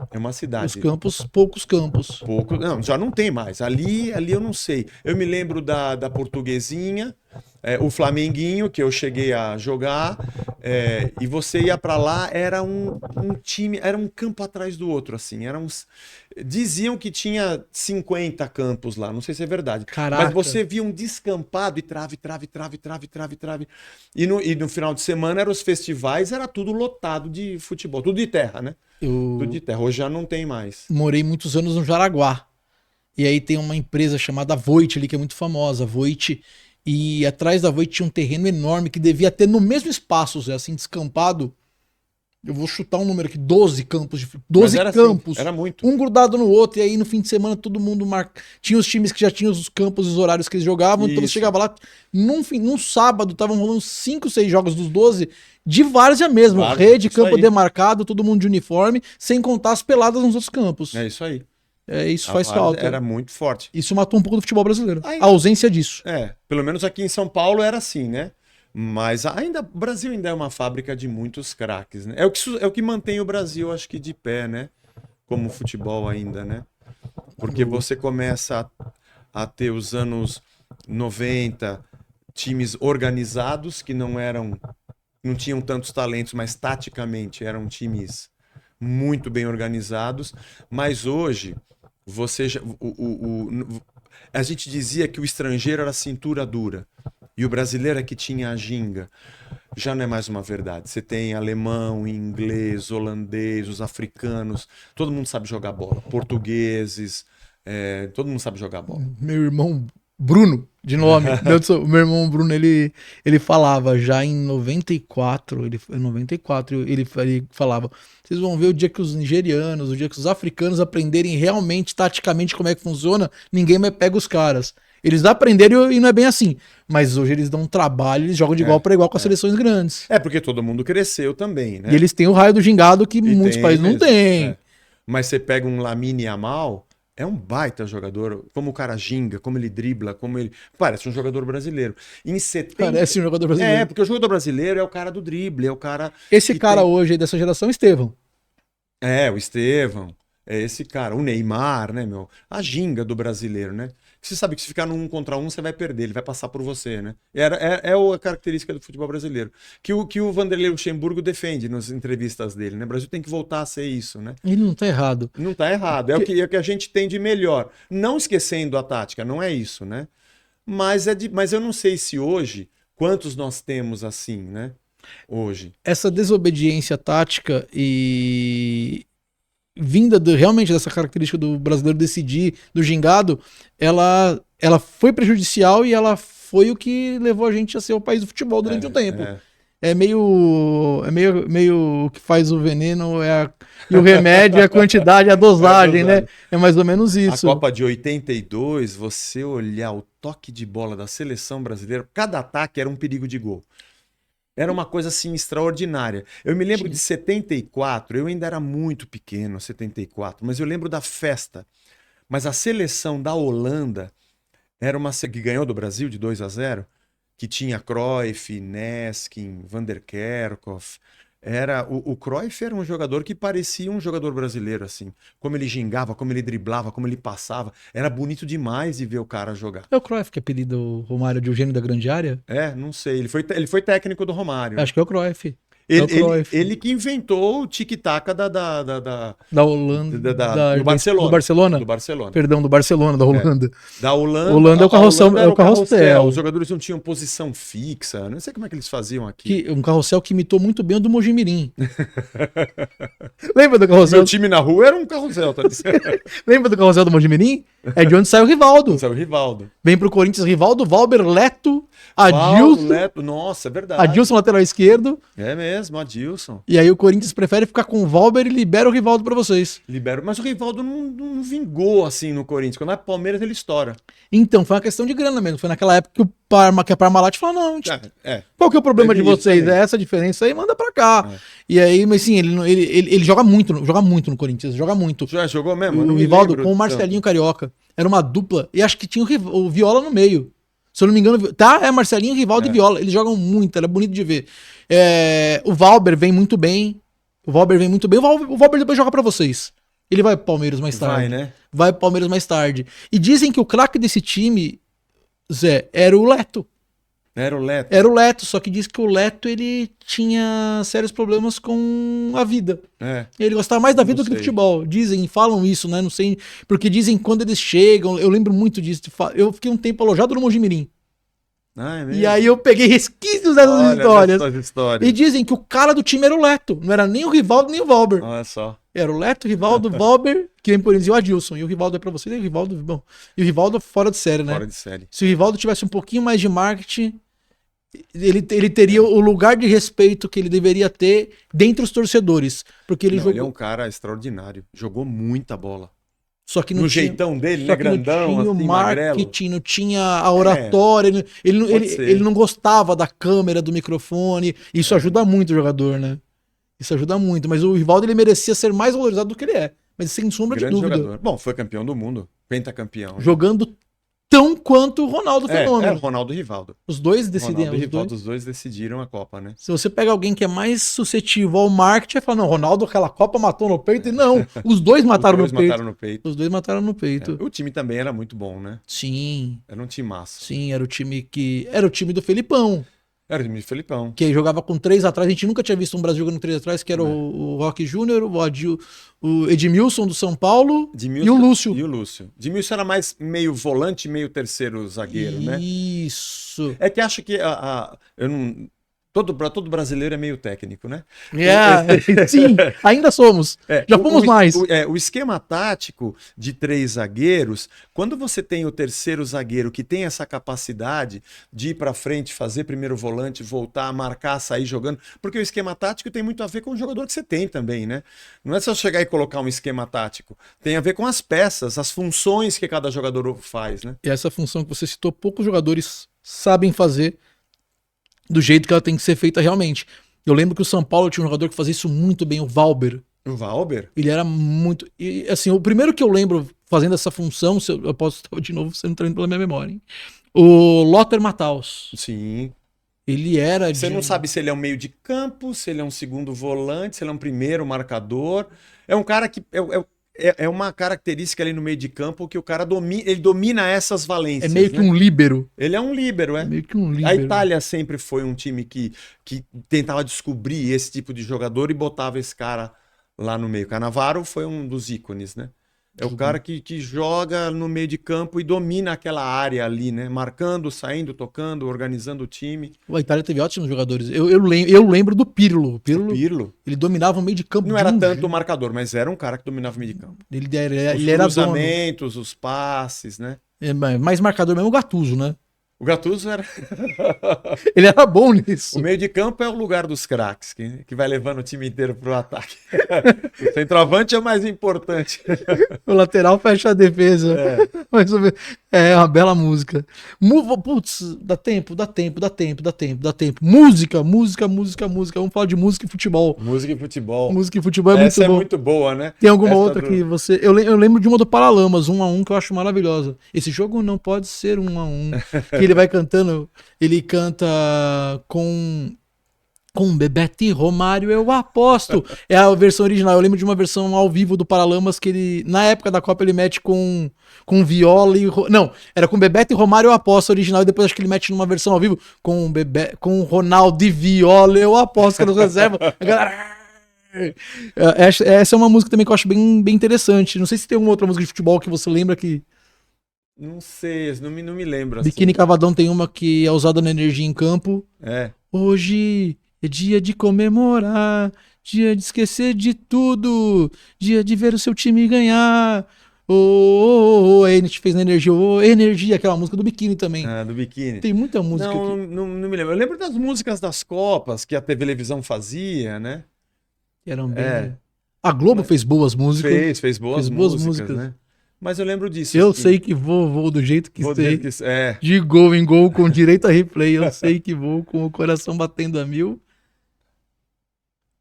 É uma cidade. Os campos, poucos campos. Não, já não tem mais. Ali eu não sei. Eu me lembro da Portuguesinha, o Flamenguinho, que eu cheguei a jogar, e você ia pra lá, era um time, era um campo atrás do outro, assim. Diziam que tinha 50 campos lá, não sei se é verdade. Caraca. Mas você via um descampado e trave. E no final de semana eram os festivais, era tudo lotado de futebol, tudo de terra, né? Tudo de terra. Hoje já não tem mais. Morei muitos anos no Jaraguá. E aí tem uma empresa chamada Voit ali, que é muito famosa, Voit. E atrás da Voit tinha um terreno enorme que devia ter no mesmo espaço, Zé, assim, descampado. Eu vou chutar um número aqui, 12 campos. 12 campos. Assim, era muito. Um grudado no outro. E aí no fim de semana todo mundo tinha os times que já tinham os campos e os horários que eles jogavam. Então você chegava lá, num sábado, estavam rolando 5, 6 jogos dos 12 de várzea mesmo. Rede, campo demarcado, todo mundo de uniforme, sem contar as peladas nos outros campos. É isso aí. Isso faz falta. Era muito forte. Isso matou um pouco do futebol brasileiro. A ausência disso. Pelo menos aqui em São Paulo era assim, né? Mas o Brasil ainda é uma fábrica de muitos craques, né? É o que mantém o Brasil, acho que, de pé, né? Como futebol ainda, né? Porque você começa a ter os anos 90, times organizados que não tinham tantos talentos, mas taticamente eram times muito bem organizados. Mas hoje, a gente dizia que o estrangeiro era cintura dura. E o brasileiro é que tinha a ginga. Já não é mais uma verdade. Você tem alemão, inglês, holandês, os africanos. Todo mundo sabe jogar bola. Portugueses. Todo mundo sabe jogar bola. Meu irmão Bruno, de nome. Meu irmão Bruno, ele falava já em 94. Ele falava: vocês vão ver o dia que os nigerianos, o dia que os africanos aprenderem realmente, taticamente, como é que funciona, ninguém mais pega os caras. Eles aprenderam e não é bem assim. Mas hoje eles dão um trabalho, eles jogam de igual para igual com as seleções grandes. Porque todo mundo cresceu também, né? E eles têm o raio do gingado que muitos países não têm. Mas você pega um Lamine Yamal, É um baita jogador, como o cara ginga, como ele dribla, como ele... Parece um jogador brasileiro. Em 70... Parece um jogador brasileiro. Porque o jogador brasileiro é o cara do drible, é o cara... Esse cara hoje aí dessa geração, Estevão. O Estevão, é esse cara. O Neymar, né, meu? A ginga do brasileiro, né? Você sabe que se ficar no 1 contra 1, você vai perder, ele vai passar por você, né? É a característica do futebol brasileiro. Que o Vanderlei Luxemburgo defende nas entrevistas dele, né? O Brasil tem que voltar a ser isso, né? Ele não tá errado. Não tá errado, é o que a gente tem de melhor. Não esquecendo a tática, não é isso, né? Mas eu não sei se hoje, quantos nós temos assim, né? Hoje. Essa desobediência tática e vinda realmente dessa característica do brasileiro decidir, do gingado, ela foi prejudicial e ela foi o que levou a gente a ser o país do futebol durante um tempo. É meio o que faz o veneno e o remédio é a quantidade, a dosagem, né? É mais ou menos isso. A Copa de 82, você olhar o toque de bola da seleção brasileira, cada ataque era um perigo de gol. Era uma coisa assim extraordinária. Eu me lembro de 74, eu ainda era muito pequeno, 74, mas eu lembro da festa. Mas a seleção da Holanda era uma que ganhou do Brasil de 2-0, que tinha Cruyff, Neskin, Van der Kerkhoff. O Cruyff era um jogador que parecia um jogador brasileiro, assim. Como ele gingava, como ele driblava, como ele passava. Era bonito demais de ver o cara jogar. É o Cruyff que apelida o Romário de Eugênio da Grande Área? Não sei. Ele foi técnico do Romário. Acho que é o Cruyff. Ele que inventou o tic-tac da Holanda. Do Barcelona. Do Barcelona? Do Barcelona. Perdão, do Barcelona, da Holanda. Da Holanda. Holanda é o carrossel. Os jogadores não tinham posição fixa. Não sei como é que eles faziam aqui. Um carrossel que imitou muito bem o do Mojimirim. Lembra do carrossel? Meu time na rua era um carrossel, tá dizendo? Lembra do carrossel do Mojimirim? É de onde sai o Rivaldo. Saiu o Rivaldo. Vem pro Corinthians Rivaldo, Valber, Leto, Adilson. Nossa, é verdade. Adilson, lateral esquerdo. É mesmo, Adilson. E aí o Corinthians prefere ficar com o Valber e libera o Rivaldo pra vocês. Mas o Rivaldo não vingou assim no Corinthians. Quando é Palmeiras, ele estoura. Então, foi uma questão de grana mesmo. Foi naquela época que a Parmalat falou, não, qual que é o problema de vocês? É essa diferença aí, manda pra cá. E aí, mas sim, ele joga muito no Corinthians, joga muito. Já jogou mesmo? O Rivaldo com o Marcelinho Carioca. Era uma dupla. E acho que tinha o Viola no meio. Se eu não me engano, Marcelinho, Rivaldo e Viola. Eles jogam muito, era bonito de ver. O Valber vem muito bem. O Valber depois joga pra vocês. Ele vai pro Palmeiras mais tarde. Vai, né? Vai pro Palmeiras mais tarde. E dizem que o craque desse time, Zé, era o Leto. Era o Leto, só que diz que o Leto ele tinha sérios problemas com a vida. Ele gostava mais da vida do que do futebol. Falam isso, né? Não sei. Porque dizem que quando eles chegam, eu lembro muito disso. Eu fiquei um tempo alojado no Mojimirim. É mesmo? E aí eu peguei resquícios dessas histórias. E dizem que o cara do time era o Leto. Não era nem o Rivaldo, nem o Valber. Olha só. Era o Leto, o Rivaldo, o Valber, que vem por eles, e o Adilson. E o Rivaldo é pra você, e o Rivaldo, bom. E o Rivaldo fora de série, né? Fora de série. Se o Rivaldo tivesse um pouquinho mais de marketing, ele teria o lugar de respeito que ele deveria ter dentre os torcedores. Porque ele jogou. Ele é um cara extraordinário. Jogou muita bola. Só que não no tinha, jeitão dele, né? Grandão, não tinha assim, o marketing, magrelo. não tinha a oratória. Ele não gostava da câmera, do microfone. Isso ajuda muito o jogador, né? Isso ajuda muito. Mas o Rivaldo ele merecia ser mais valorizado do que ele é. Mas sem sombra de dúvida. Jogador. Bom, foi campeão do mundo. Pentacampeão. Jogando tão quanto o Ronaldo Fenômeno. O Ronaldo e Rivaldo. Os dois decidiram. Os dois decidiram a Copa, né? Se você pega alguém que é mais suscetível ao marketing, vai falar, não, Ronaldo aquela Copa matou no peito. E não, os dois mataram no peito. Os dois mataram no peito. O time também era muito bom, né? Sim. Era um time massa. Sim, era o time do Felipão. Era o time do Felipão. Que jogava com 3 atrás. A gente nunca tinha visto um Brasil jogando 3 atrás, que era o Roque Júnior, o Edmilson do São Paulo e o Lúcio. Edmilson era mais meio volante, meio terceiro zagueiro, né? Isso. É que acho que eu não... Todo brasileiro é meio técnico, né? Sim, ainda somos. Já fomos mais. O esquema tático de 3 zagueiros, quando você tem o terceiro zagueiro que tem essa capacidade de ir para frente, fazer primeiro volante, voltar, marcar, sair jogando, porque o esquema tático tem muito a ver com o jogador que você tem também, né? Não é só chegar e colocar um esquema tático. Tem a ver com as peças, as funções que cada jogador faz, né? E essa função que você citou, poucos jogadores sabem fazer do jeito que ela tem que ser feita realmente. Eu lembro que o São Paulo tinha um jogador que fazia isso muito bem, o Valber. O Valber? Ele era muito... E, assim, o primeiro que eu lembro fazendo essa função, eu posso estar de novo sendo treinado pela minha memória, hein? O Lothar Matthaus. Sim. Ele era Você não sabe se ele é um meio de campo, se ele é um segundo volante, se ele é um primeiro marcador. É um cara que é uma característica ali no meio de campo que o cara domina, ele domina essas valências. É meio que um líbero. Ele é um líbero, é. Meio que um líbero. A Itália sempre foi um time que tentava descobrir esse tipo de jogador e botava esse cara lá no meio. Cannavaro foi um dos ícones, né? É o cara que joga no meio de campo e domina aquela área ali, né? Marcando, saindo, tocando, organizando o time. A Itália teve ótimos jogadores. Eu lembro do Pirlo. O Pirlo. Ele dominava o meio de campo. Não era tanto o marcador, mas era um cara que dominava o meio de campo. Ele Os era cruzamentos, os passes, né? Mais marcador mesmo o Gattuso, né? O Gattuso era... Ele era bom nisso. O meio de campo é o lugar dos craques, que vai levando o time inteiro pro ataque. O centroavante é o mais importante. O lateral fecha a defesa. Mais ou menos. É uma bela música. Putz, dá tempo. Música. Vamos falar de música e futebol. Música e futebol. Música e futebol é Essa muito bom. é muito boa, né? Tem alguma outra que você... Eu lembro de uma do Paralamas, 1-1, que eu acho maravilhosa. Esse jogo não pode ser 1-1. Que ele vai cantando... Ele canta com Bebeto e Romário, eu aposto. É a versão original. Eu lembro de uma versão ao vivo do Paralamas que ele... Na época da Copa ele mete com viola e... Não, era com Bebeto e Romário, eu aposto original. E depois acho que ele mete numa versão ao vivo com Ronaldo e viola, eu aposto, que era reserva. A galera... Essa é uma música também que eu acho bem interessante. Não sei se tem alguma outra música de futebol que você lembra que... Não sei, não me lembro. Assim. Biquíni Cavadão tem uma que é usada na Energia em Campo. É. Hoje é dia de comemorar, dia de esquecer de tudo, dia de ver o seu time ganhar. Aí a gente fez na Energia, Energia, aquela música do Biquíni também. Ah, do Biquíni. Tem muita música não, aqui. Não me lembro. Eu lembro das músicas das Copas que a televisão fazia, né? Eram bem... A Globo fez boas músicas. Fez boas músicas, né? Mas eu lembro disso. Eu sei que vou do jeito que sei. É. De gol em gol, com direito a replay. Eu sei que vou com o coração batendo a 1000.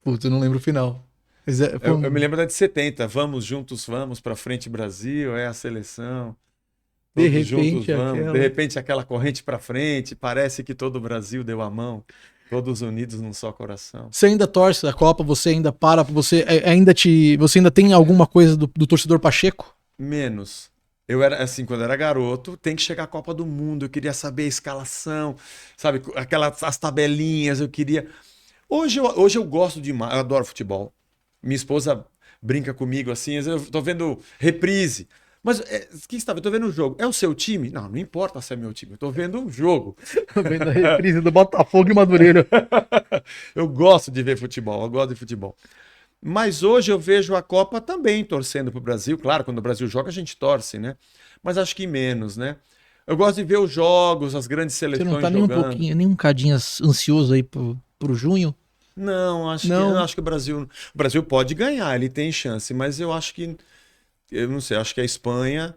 Putz, eu não lembro o final. Mas eu me lembro da de 70. Vamos juntos, vamos pra frente, Brasil. É a seleção. De repente, De repente, aquela corrente pra frente. Parece que todo o Brasil deu a mão. Todos unidos num só coração. Você ainda torce a Copa? Você ainda você ainda tem alguma coisa do torcedor Pacheco? Menos. Eu era assim, quando eu era garoto, tem que chegar a Copa do Mundo, eu queria saber a escalação, sabe, as tabelinhas, eu queria... Hoje eu gosto demais, eu adoro futebol. Minha esposa brinca comigo assim, eu tô vendo reprise. Mas o que você tá vendo? Eu tô vendo um jogo. É o seu time? Não importa se é meu time, eu tô vendo um jogo. Tô vendo a reprise do Botafogo e Madureira. Eu gosto de ver futebol, eu gosto de futebol. Mas hoje eu vejo a Copa também torcendo pro Brasil. Claro, quando o Brasil joga a gente torce, né? Mas acho que menos, né? Eu gosto de ver os jogos, as grandes seleções jogando. Você não tá nem um cadinho ansioso aí pro junho? Não, acho que o Brasil pode ganhar, ele tem chance, mas eu acho que, eu não sei, acho que a Espanha,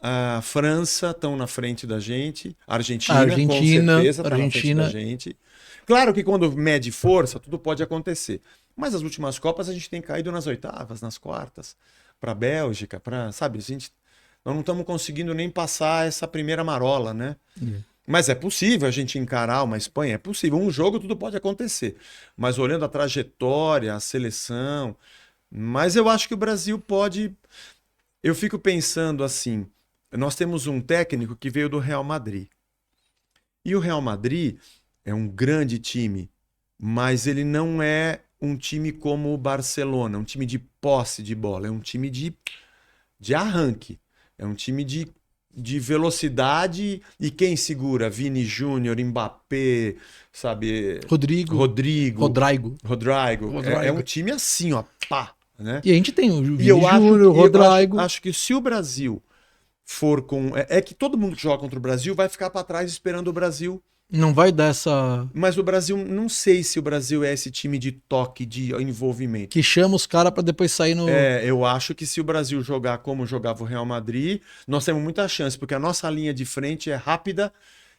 a França estão na frente da gente, a Argentina com certeza está na frente da gente. Claro que quando mede força, tudo pode acontecer. Mas as últimas Copas a gente tem caído nas oitavas, nas quartas, para a Bélgica, sabe, nós não estamos conseguindo nem passar essa primeira marola, né? Mas é possível a gente encarar uma Espanha, é possível. Um jogo tudo pode acontecer. Mas olhando a trajetória, a seleção... Mas eu acho que o Brasil pode... Eu fico pensando assim, nós temos um técnico que veio do Real Madrid. E o Real Madrid... é um grande time, mas ele não é um time como o Barcelona, um time de posse de bola, é um time de arranque, é um time de velocidade e quem segura? Vini Júnior, Mbappé, sabe? Rodrigo. É um time assim, ó, pá, né? E a gente tem o Vini Júnior, Rodrigo. Acho que se o Brasil for com... É que todo mundo que joga contra o Brasil vai ficar para trás esperando o Brasil. Não vai dar essa... Mas o Brasil, não sei se o Brasil é esse time de toque, de envolvimento. Que chama os caras para depois sair no... Eu acho que se o Brasil jogar como jogava o Real Madrid, nós temos muita chance, porque a nossa linha de frente é rápida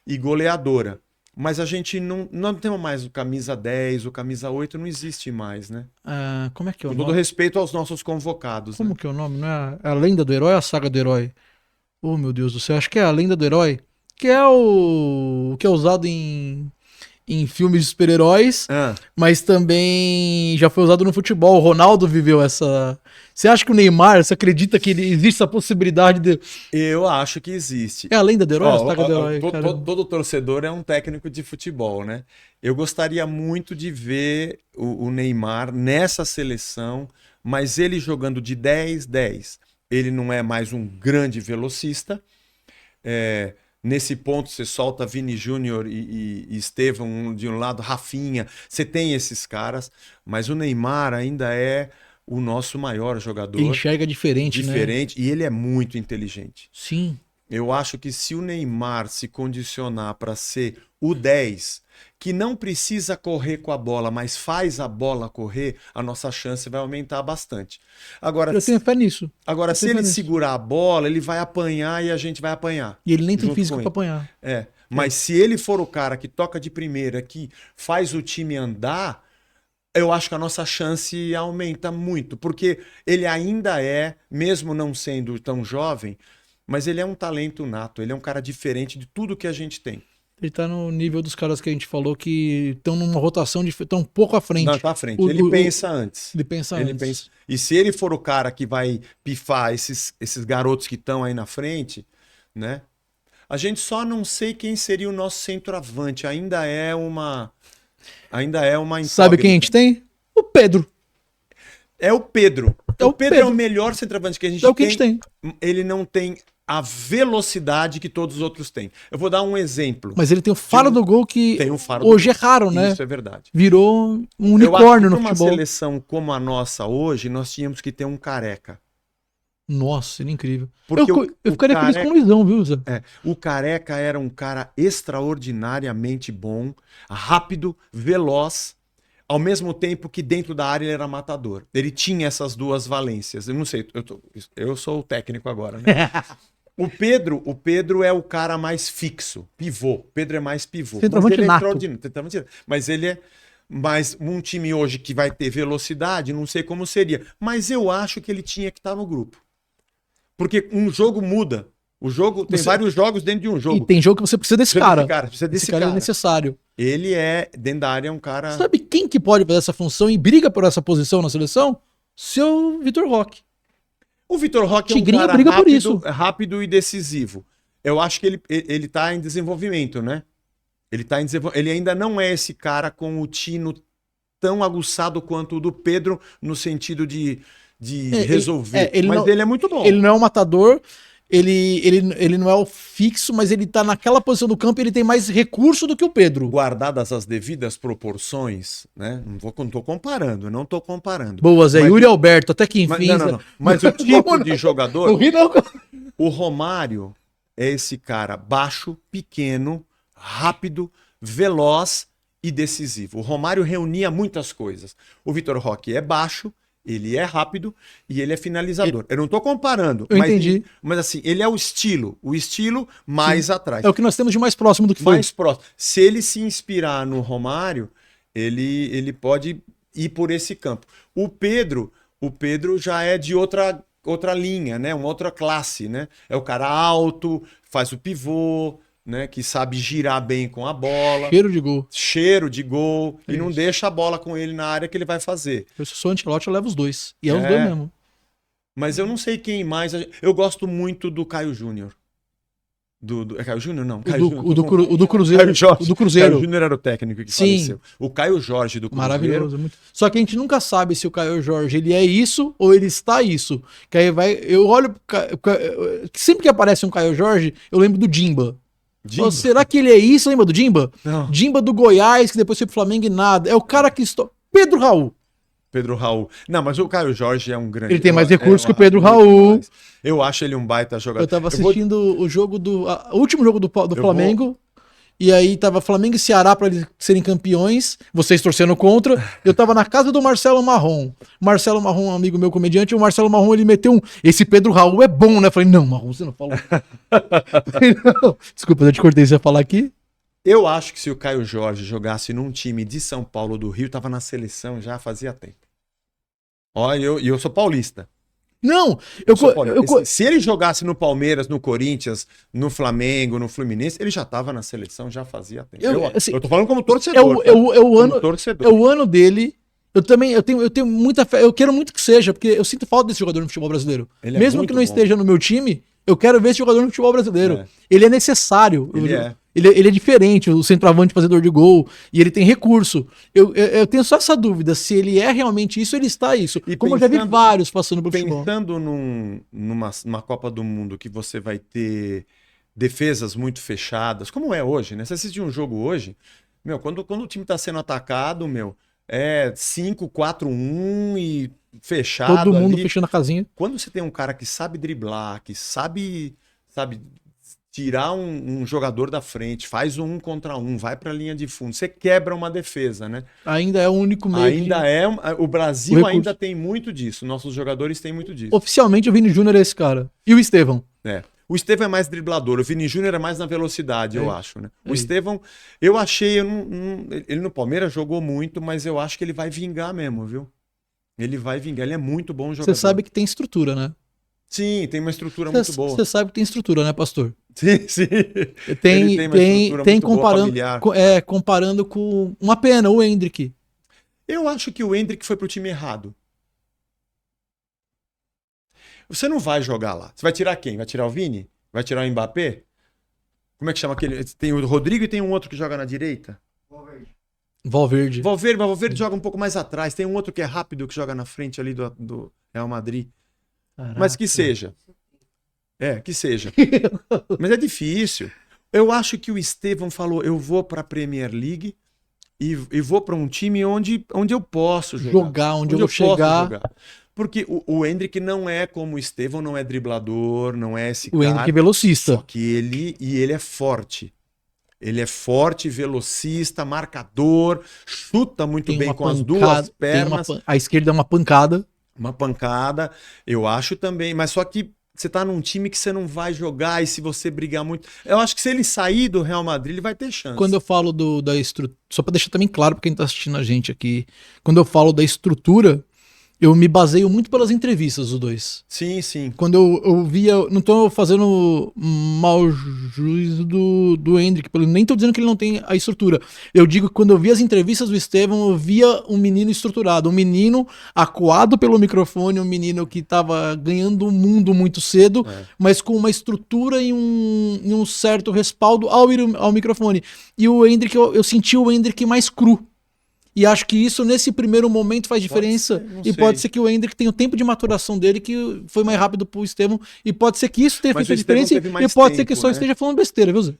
e goleadora. Mas a gente não temos mais o camisa 10, o camisa 8 não existe mais, né? Como é que é o Com nome? todo respeito aos nossos convocados, Como né? que é o nome? Não é a Lenda do Herói ou a Saga do Herói? Oh, meu Deus do céu, acho que é a Lenda do Herói, que é o que é usado em filmes de super-heróis, Ah, mas também já foi usado no futebol. O Ronaldo viveu essa. Você acha que o Neymar, você acredita que existe essa possibilidade de. eu acho que existe. É a Lenda do Herói ou a Ó, Saga do Herói? todo torcedor é um técnico de futebol, né? Eu gostaria muito de ver o Neymar nessa seleção, mas ele jogando de 10-10. Ele não é mais um grande velocista. Nesse ponto, você solta Vini Júnior e Estevão de um lado, Rafinha. Você tem esses caras, mas o Neymar ainda é o nosso maior jogador. Ele enxerga diferente, né? Diferente, e ele é muito inteligente. Sim. Eu acho que se o Neymar se condicionar para ser o 10, que não precisa correr com a bola, mas faz a bola correr, a nossa chance vai aumentar bastante. Agora, Eu tenho fé nisso. agora Eu se tenho fé ele nisso. segurar a bola, ele vai apanhar e a gente vai apanhar. E ele nem tem junto físico com pra ele. apanhar. Mas se ele for o cara que toca de primeira, que faz o time andar, eu acho que a nossa chance aumenta muito, porque ele ainda é, mesmo não sendo tão jovem, mas ele é um talento nato, ele é um cara diferente de tudo que a gente tem. Ele tá no nível dos caras que a gente falou que estão numa rotação, estão um pouco à frente. Não, tá à frente. Ele pensa antes. Ele pensa antes. E se ele for o cara que vai pifar esses garotos que estão aí na frente, né? A gente só não sei quem seria o nosso centroavante. Ainda é uma Sabe quem a gente tem? O Pedro. É o Pedro. É o Pedro é Pedro. o melhor centroavante que a gente É o que a gente tem. Ele não tem a velocidade que todos os outros têm. Eu vou dar um exemplo. Mas ele tem o faro do gol que Tem um faro hoje do é raro, né? Isso é verdade. Virou um Eu acho unicórnio que no numa futebol. seleção como a nossa hoje, nós tínhamos que ter um Careca. Nossa, seria incrível. Porque Eu ficaria feliz com o Luizão, viu, Zé? O Careca era um cara extraordinariamente bom, rápido, veloz, ao mesmo tempo que dentro da área ele era matador. Ele tinha essas duas valências. Eu não sei, eu sou o técnico agora, né? O Pedro é o cara mais fixo, pivô. O Pedro é mais pivô. Centroavante Mas ele é nato. extraordinário. Mas ele é. Mas um time hoje que vai ter velocidade, não sei como seria. Mas eu acho que ele tinha que estar no grupo. Porque um jogo muda. O jogo tem vários jogos dentro de um jogo. E tem jogo que você precisa desse cara. Precisa desse Esse cara é necessário. Ele é, dentro da área, é um cara. Sabe quem que pode fazer essa função e briga por essa posição na seleção? Seu Vitor Roque. O Vitor Roque é um Tigrinho cara briga por isso. rápido e decisivo. Eu acho que ele tá em desenvolvimento, né? Ele ainda não é esse cara com o tino tão aguçado quanto o do Pedro, no sentido de resolver. Mas ele é muito bom. Ele não é um matador, ele não é o fixo, mas ele tá naquela posição do campo e ele tem mais recurso do que o Pedro. Guardadas as devidas proporções, né? Não tô comparando. Boa, Zé. Mas- Yuri Alberto, até que enfim. Não. Mas o tipo de jogador. Não ri, não. O Romário é esse cara baixo, pequeno, rápido, veloz e decisivo. O Romário reunia muitas coisas. O Vitor Roque é baixo, ele é rápido e ele é finalizador. Eu não estou comparando. Eu entendi. Mas assim, ele é o estilo mais atrás. É o que nós temos de mais próximo do que foi. Mais próximo. Se ele se inspirar no Romário, ele pode ir por esse campo. O Pedro já é de outra linha, né? Uma outra classe, né? É o cara alto, faz o pivô, né? Que sabe girar bem com a bola. Cheiro de gol. E não deixa a bola com ele na área que ele vai fazer. Eu sou Ancelotti, eu levo os dois. E é os dois mesmo. Mas eu não sei quem mais. Eu gosto muito do Caio Júnior. É Caio Júnior? Não. O do Cruzeiro. O do Cruzeiro. Caio Júnior era o técnico que faleceu. O Caio Jorge do Cruzeiro. Maravilhoso. Só que a gente nunca sabe se o Caio Jorge ele é isso ou ele está isso. Que aí eu olho. Sempre que aparece um Caio Jorge, eu lembro do Dimba. Oh, será que ele é isso? Lembra do Dimba? Não. Dimba do Goiás, que depois foi pro Flamengo e nada. É o cara que Pedro Raul. Não, mas o Caio Jorge é um grande. Ele tem mais recursos que o Pedro Raul. Eu acho ele um baita jogador. Eu tava assistindo o último jogo do Flamengo. E aí tava Flamengo e Ceará pra eles serem campeões, vocês torcendo contra. Eu tava na casa do Marcelo Marrom. Marcelo Marrom, um amigo meu comediante, e o Marcelo Marrom, ele meteu esse Pedro Raul é bom, né? Eu falei, não, Marrom, você não falou. Não. Desculpa, eu te cortei, você ia falar aqui? Eu acho que se o Caio Jorge jogasse num time de São Paulo do Rio, tava na seleção já fazia tempo. Olha, eu sou paulista. Não, Se ele jogasse no Palmeiras, no Corinthians, no Flamengo, no Fluminense, ele já estava na seleção, já fazia tempo. Eu tô falando como torcedor. É o ano dele. Eu tenho muita fé. Eu quero muito que seja, porque eu sinto falta desse jogador no futebol brasileiro. Mesmo que não esteja no meu time, eu quero ver esse jogador no futebol brasileiro. Ele é necessário. Ele é diferente, o centroavante fazedor de gol, e ele tem recurso. Eu tenho só essa dúvida, se ele é realmente isso, ele está isso. E como eu já vi vários passando por futebol. Pensando numa Copa do Mundo que você vai ter defesas muito fechadas, como é hoje, né? Você assistiu um jogo hoje, quando o time está sendo atacado, é 5-4-1 e fechado. Todo mundo ali. fechando a casinha. Quando você tem um cara que sabe driblar, que sabe tirar um jogador da frente, faz um 1 contra 1, vai para a linha de fundo, você quebra uma defesa, né? Ainda é o único meio. O Brasil ainda tem muito disso. Nossos jogadores têm muito disso. Oficialmente o Vini Júnior é esse cara. E o Estevão? O Estevão é mais driblador, o Vini Júnior é mais na velocidade, eu acho, né? O Estevão, eu achei, ele no Palmeiras jogou muito, mas eu acho que ele vai vingar mesmo, viu? Ele vai vingar, ele é muito bom jogador. Você sabe que tem estrutura, né? Sim, tem uma estrutura muito boa. Você sabe que tem estrutura, né, pastor? Sim. Tem comparando com uma pena, o Endrick. Eu acho que o Endrick foi pro time errado. Você não vai jogar lá. Você vai tirar quem? Vai tirar o Vini? Vai tirar o Mbappé? Como é que chama aquele? Tem o Rodrigo e tem um outro que joga na direita? Valverde. Valverde joga um pouco mais atrás. Tem um outro que é rápido que joga na frente ali do Real Madrid. Caraca. Mas que seja. Que seja. Mas é difícil. Eu acho que o Estevão falou, eu vou para a Premier League e vou para um time onde eu posso jogar. Onde eu vou chegar. Porque o Endrick não é como o Estevão, não é driblador, não é esse cara. O Endrick é velocista. Só que ele é forte. Ele é forte, velocista, marcador, chuta muito bem com as duas pernas. A esquerda é uma pancada. Uma pancada, eu acho também. Mas só que você tá num time que você não vai jogar e se você brigar muito... Eu acho que se ele sair do Real Madrid, ele vai ter chance. Quando eu falo da estrutura... Só pra deixar também claro pra quem tá assistindo a gente aqui. Quando eu falo da estrutura... Eu me baseio muito pelas entrevistas dos dois. Sim. Quando eu via... Não tô fazendo mau juízo do Endrick, nem tô dizendo que ele não tem a estrutura. Eu digo que quando eu via as entrevistas do Estevão, eu via um menino estruturado. Um menino acuado pelo microfone, um menino que tava ganhando o mundo muito cedo, mas com uma estrutura e um certo respaldo ao microfone. E o Endrick, eu senti o Endrick mais cru. E acho que isso, nesse primeiro momento, faz diferença. Pode ser que o Endrick tenha o tempo de maturação dele, que foi mais rápido pro Estevão. E pode ser que isso tenha feito a diferença. E pode ser que só esteja falando besteira, viu, Zé?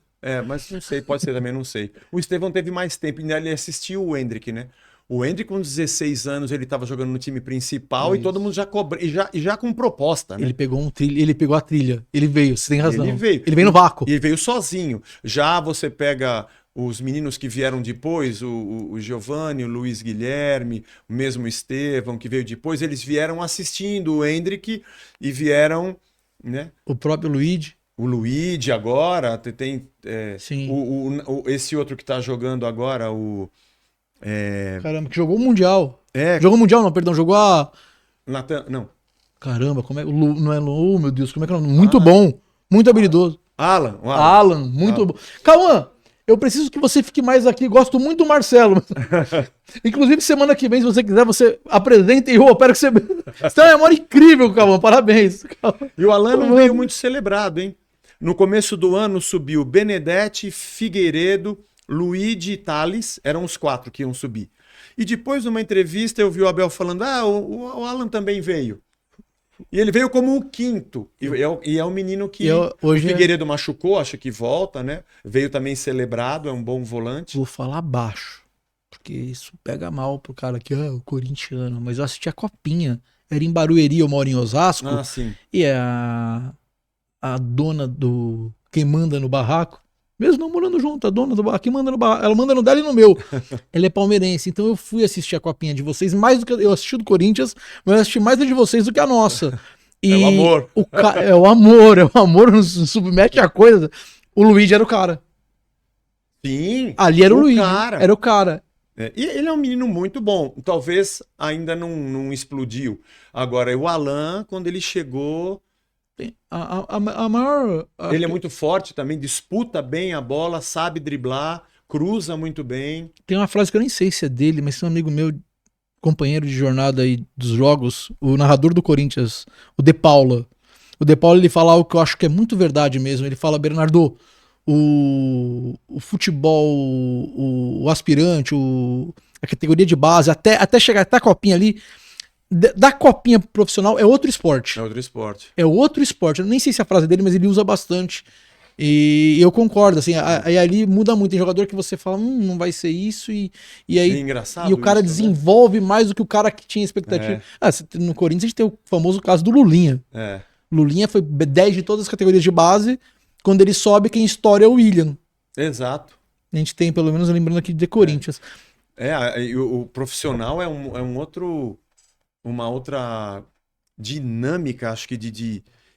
Mas não sei, pode ser também, não sei. O Estevão teve mais tempo, ainda ele assistiu o Endrick, né? O Endrick, com 16 anos, ele estava jogando no time principal e todo mundo já cobra. E já com proposta, né? Ele pegou a trilha. Ele veio, você tem razão. Ele veio no vácuo. E ele veio sozinho. Já você pega os meninos que vieram depois, o Giovanni, o Luiz Guilherme, o mesmo Estevão, que veio depois, eles vieram assistindo o Endrick e vieram, né? O próprio Luigi. O Luigi agora, tem Sim. Esse outro que tá jogando agora, Caramba, que jogou o Mundial. Jogou o Mundial, não, perdão, jogou a... Não. Caramba, como é... Não é Lu, meu Deus, como é que é o nome? Muito bom, muito habilidoso. Alan, muito bom. Cauã, eu preciso que você fique mais aqui. Gosto muito do Marcelo. Inclusive, semana que vem, se você quiser, você apresenta e eu opero que você... Você tem uma memória incrível, Cauã. Parabéns. E o Alan não veio muito celebrado, hein? No começo do ano subiu Benedetti, Figueiredo, Luigi e Thales. Eram os 4 que iam subir. E depois, numa entrevista, eu vi o Abel falando, o Alan também veio. E ele veio como o 5º. E é um menino que o Figueiredo machucou, acho que volta, né? Veio também celebrado, é um bom volante. Vou falar baixo, porque isso pega mal pro cara que é o corintiano. Mas eu assisti a Copinha. Era em Barueri, eu moro em Osasco. Sim. E a dona do... Quem manda no barraco, mesmo não morando junto, a dona do barraco, quem manda no barraco, ela manda no dela e no meu. Ela é palmeirense, então eu fui assistir a Copinha de vocês, mais do que eu assisti do Corinthians, mas eu assisti mais a de vocês do que a nossa. E é o amor. É o amor, não submete a coisa. O Luigi era o cara. Sim, Ali era o Luiz, cara. era o cara. E ele é um menino muito bom. Talvez ainda não explodiu. Agora, o Alan, quando ele chegou, A maior. ele é muito forte também, disputa bem a bola, sabe driblar, cruza muito bem. Tem uma frase que eu nem sei se é dele, mas tem um amigo meu, companheiro de jornada aí dos jogos, o narrador do Corinthians, o De Paula. O De Paula, ele fala algo que eu acho que é muito verdade mesmo. Ele fala, Bernardo, o futebol, o aspirante, a categoria de base, até chegar até a copinha ali, da copinha profissional é outro esporte. É outro esporte. É outro esporte. Eu nem sei se é a frase dele, mas ele usa bastante. E eu concordo, assim, aí ali muda muito. Tem jogador que você fala, não vai ser isso, e aí. É engraçado E o cara isso, né? desenvolve mais do que o cara que tinha expectativa. No Corinthians a gente tem o famoso caso do Lulinha. Lulinha foi 10 de todas as categorias de base. Quando ele sobe, quem estoura é o William. Exato. A gente tem, pelo menos, lembrando aqui de Corinthians. O profissional é uma outra dinâmica, acho que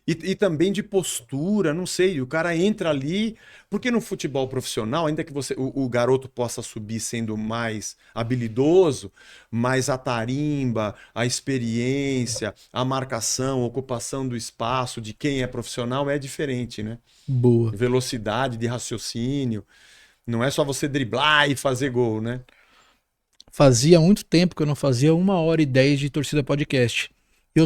e também de postura, não sei, o cara entra ali, porque no futebol profissional, ainda que o garoto possa subir sendo mais habilidoso, mas a tarimba, a experiência, a marcação, a ocupação do espaço de quem é profissional é diferente, né? Boa. Velocidade de raciocínio, não é só você driblar e fazer gol, né? Fazia muito tempo que eu não fazia 1h10 de Torcida Podcast.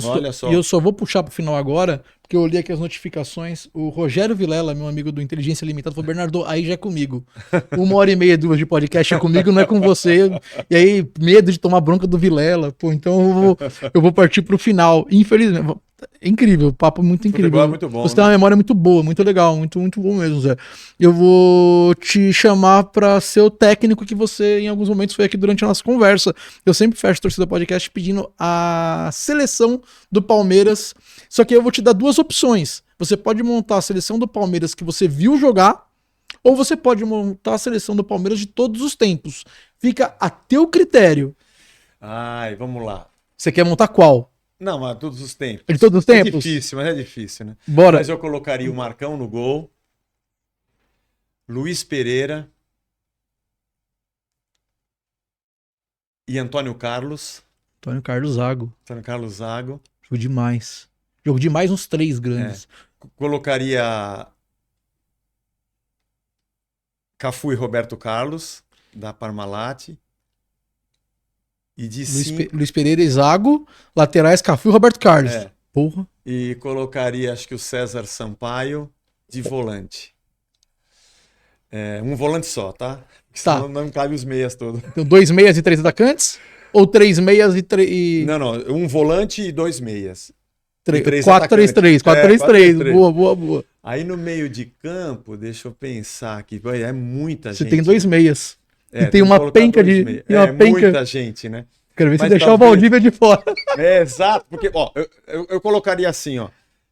Olha só. E eu só vou puxar pro final agora, porque eu olhei aqui as notificações. O Rogério Vilela, meu amigo do Inteligência Limitada, falou: Bernardo, aí já é comigo. 1h30, 2 de podcast é comigo, não é com você. E aí, medo de tomar bronca do Vilela. Pô, então eu vou partir pro final. Infelizmente. É incrível, papo muito incrível. Futebol é muito bom, você tem uma memória muito boa, muito legal, muito, muito bom mesmo, Zé. Eu vou te chamar pra ser o técnico que você, em alguns momentos, foi aqui durante a nossa conversa. Eu sempre fecho Torcida Podcast pedindo a seleção do Palmeiras. Só que eu vou te dar duas opções. Você pode montar a seleção do Palmeiras que você viu jogar, ou você pode montar a seleção do Palmeiras de todos os tempos. Fica a teu critério. Ai, vamos lá. Você quer montar qual? Não, mas todos os tempos. De todos os tempos? É difícil, mas é difícil, né? Bora. Mas eu colocaria o Marcão no gol, Luiz Pereira e Antônio Carlos. Antônio Carlos Zago. Antônio Carlos Zago. Jogo demais. Jogo demais uns 3 grandes. Colocaria Cafu e Roberto Carlos, da Parmalat. E de Luiz Pereira e Zago, laterais Cafu e Roberto Carlos. Porra. E colocaria, acho que o César Sampaio de volante. Um volante só, tá? Porque senão não cabe os meias todos. Então 2 meias e 3 atacantes? Ou 3 meias e 3... Não, um volante e 2 meias. 4-3-3, 4-3-3. Boa. Aí no meio de campo, deixa eu pensar aqui, é muita gente. Você tem 2 meias. E tem que uma penca de... muita gente, né? Quero ver se deixar o Valdívia de fora. Exato, porque, ó, eu colocaria assim, ó.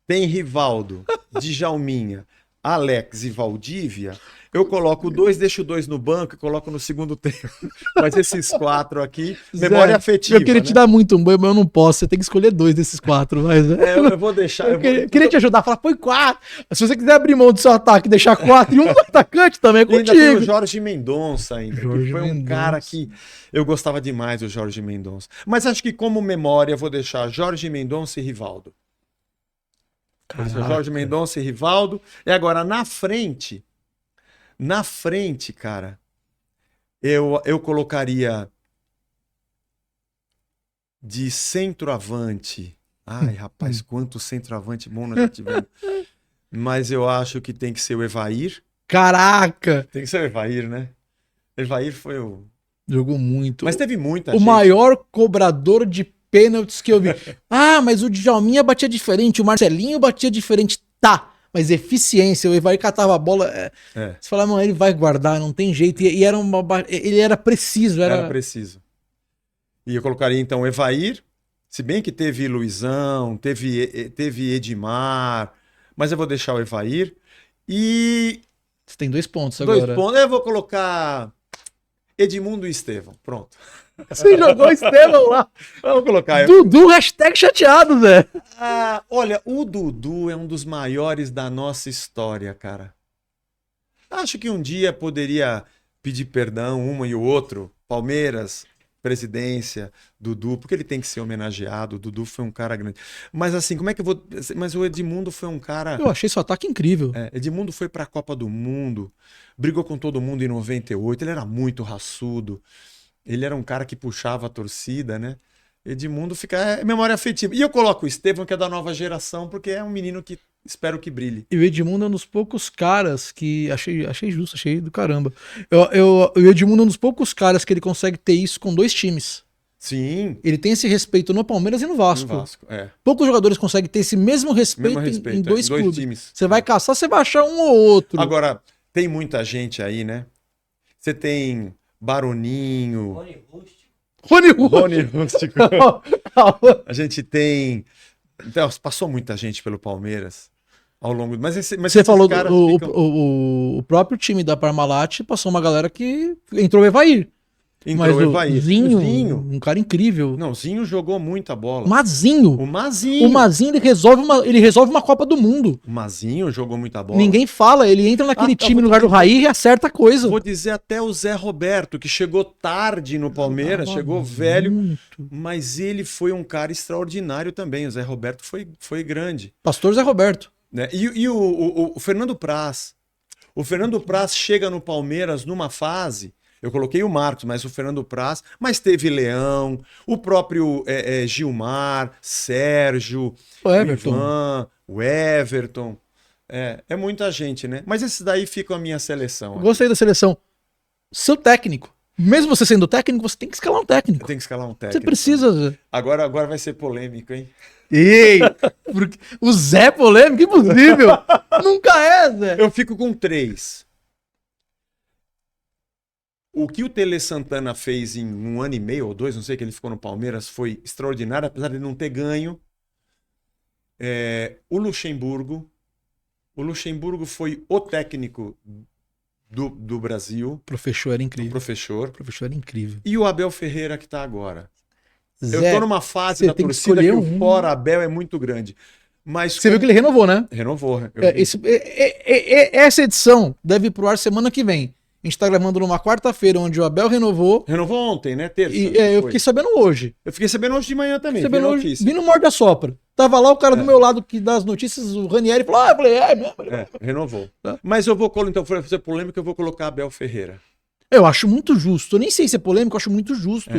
Tem Rivaldo, Djalminha, Alex e Valdívia. Eu coloco 2, deixo 2 no banco e coloco no segundo tempo. Mas esses 4 aqui, memória afetiva. Eu queria te dar muito um banho, mas eu não posso. Você tem que escolher 2 desses 4. Mas... eu vou deixar. Eu queria te ajudar, falar, põe 4. Se você quiser abrir mão do seu ataque e deixar 4 e um atacante também é contigo. E ainda tem o Jorge Mendonça ainda, que foi um cara que eu gostava demais do Jorge Mendonça. Mas acho que como memória eu vou deixar Jorge Mendonça e Rivaldo. Jorge Mendonça e Rivaldo. E agora na frente, cara, eu colocaria de centroavante. Ai, rapaz, quanto centroavante bom nós já tivemos. Mas eu acho que tem que ser o Evair. Caraca! Tem que ser o Evair, né? Evair foi o... Jogou muito. Mas teve muita gente. O maior cobrador de pênaltis que eu vi. Mas o Djalminha batia diferente, o Marcelinho batia diferente. Tá, mas eficiência, o Evair catava a bola. Você fala, mano, ele vai guardar, não tem jeito. E era ele era preciso. Era preciso. E eu colocaria então o Evair, se bem que teve Luizão, teve Edmar, mas eu vou deixar o Evair. E... Você tem 2 pontos agora. 2 pontos. Eu vou colocar Edmundo e Estevão. Pronto. Você jogou Estevão lá. Vamos colocar. Dudu, #chateado, Zé. Olha, o Dudu é um dos maiores da nossa história, cara. Acho que um dia poderia pedir perdão, uma e o outro. Palmeiras, presidência, Dudu, porque ele tem que ser homenageado. O Dudu foi um cara grande. Mas assim, como é que eu vou... Mas o Edmundo foi um cara... Eu achei seu ataque incrível. Edmundo foi pra Copa do Mundo, brigou com todo mundo em 98, ele era muito raçudo. Ele era um cara que puxava a torcida, né? Edmundo fica... memória afetiva. E eu coloco o Estevão, que é da nova geração, porque é um menino que espero que brilhe. E o Edmundo é um dos poucos caras que... Achei justo, achei do caramba. O Edmundo é um dos poucos caras que ele consegue ter isso com 2 times. Sim. Ele tem esse respeito no Palmeiras e no Vasco. No Vasco, Poucos jogadores conseguem ter esse mesmo respeito, em 2 clubes. Times. Você vai caçar, você vai achar um ou outro. Agora, tem muita gente aí, né? Você tem Baroninho... Rony Rústico. A gente tem... Então, passou muita gente pelo Palmeiras ao longo... Mas você falou, ficam... o próprio time da Parmalat passou uma galera que entrou o Evair. Mas o Zinho, um cara incrível. Não, o Zinho jogou muita bola. Mazinho. O Mazinho. O Mazinho, ele resolve uma Copa do Mundo. O Mazinho jogou muita bola. Ninguém fala, ele entra naquele time no lugar do Raí e acerta a coisa. Vou dizer até o Zé Roberto, que chegou tarde no Palmeiras, chegou velho, mas ele foi um cara extraordinário também. O Zé Roberto foi grande. Pastor Zé Roberto. Né? E o Fernando Praz. O Fernando Praz chega no Palmeiras numa fase... Eu coloquei o Marcos, mas o Fernando Praz, mas teve Leão, o próprio Gilmar, Sérgio, o Everton. É muita gente, né? Mas esses daí ficam a minha seleção. Gostei da seleção. Seu técnico. Mesmo você sendo técnico, você tem que escalar um técnico. Tem que escalar um técnico. Você precisa. Agora vai ser polêmico, hein? Ei! O Zé polêmico? Impossível! Nunca é, Zé! Eu fico com 3. O que o Tele Santana fez em 1 ano e meio ou 2, não sei, que ele ficou no Palmeiras, foi extraordinário, apesar de não ter ganho. O Luxemburgo foi o técnico do Brasil. O professor era incrível. O professor era incrível. E o Abel Ferreira que está agora. Zé, eu tô numa fase da torcida que o fora Abel é muito grande. Mas você viu que ele renovou, né? Renovou. Essa edição deve ir pro ar semana que vem. A gente tá gravando numa quarta-feira, onde o Abel renovou. Renovou ontem, né? Terça. Eu fiquei sabendo hoje. Eu fiquei sabendo hoje de manhã também. Vi no Morde a Sopra. Tava lá o cara do meu lado que dá as notícias, o Ranieri, falou: eu falei, mesmo. Renovou. Mas eu vou colocar, então, para fazer polêmica, eu vou colocar Abel Ferreira. Eu acho muito justo. Eu nem sei se é polêmico, eu acho muito justo.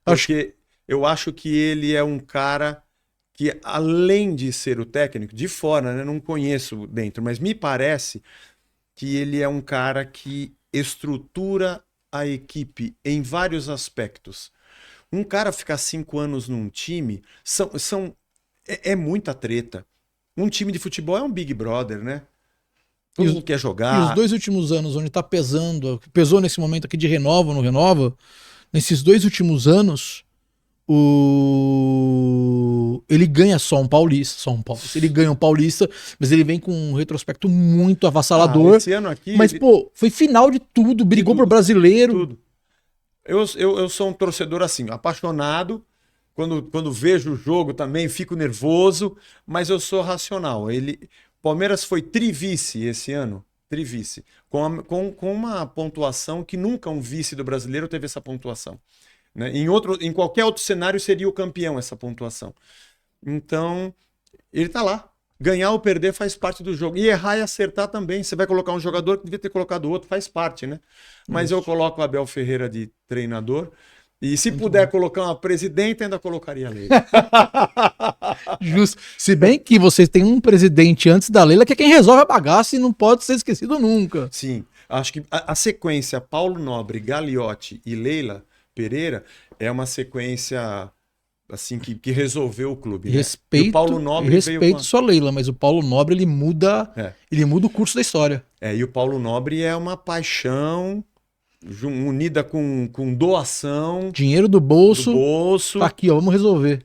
Porque eu acho que ele é um cara que, além de ser o técnico, de fora, né? Não conheço dentro, mas me parece que ele é um cara que estrutura a equipe em vários aspectos. Um cara ficar 5 anos num time é muita treta. Um time de futebol é um Big Brother, né? Todo mundo quer jogar. E os 2 últimos anos, onde tá pesou nesse momento aqui de renova ou não renova, nesses 2 últimos anos, ele ganha só um paulista. Ele ganha um paulista, mas ele vem com um retrospecto muito avassalador. Esse ano aqui, mas, foi final de tudo, brigou pro brasileiro. Tudo. Eu sou um torcedor assim, apaixonado. Quando vejo o jogo também fico nervoso, mas eu sou racional. Palmeiras foi trivice esse ano. Trivice. Com uma pontuação que nunca um vice do brasileiro teve essa pontuação. Né? Em qualquer outro cenário seria o campeão essa pontuação. Então, ele tá lá. Ganhar ou perder faz parte do jogo. E errar e acertar também. Você vai colocar um jogador que devia ter colocado outro, faz parte, né? Mas eu coloco o Abel Ferreira de treinador. E se puder colocar uma presidente, ainda colocaria a Leila. Justo. Se bem que vocês têm um presidente antes da Leila, que é quem resolve a bagaça e não pode ser esquecido nunca. Sim. Acho que a sequência Paulo Nobre, Gagliotti e Leila Pereira é uma sequência assim que resolveu o clube. Respeito, né? O Paulo Nobre respeito só Leila, mas o Paulo Nobre ele muda o curso da história. E o Paulo Nobre é uma paixão unida com doação. Dinheiro do bolso. Tá aqui, vamos resolver.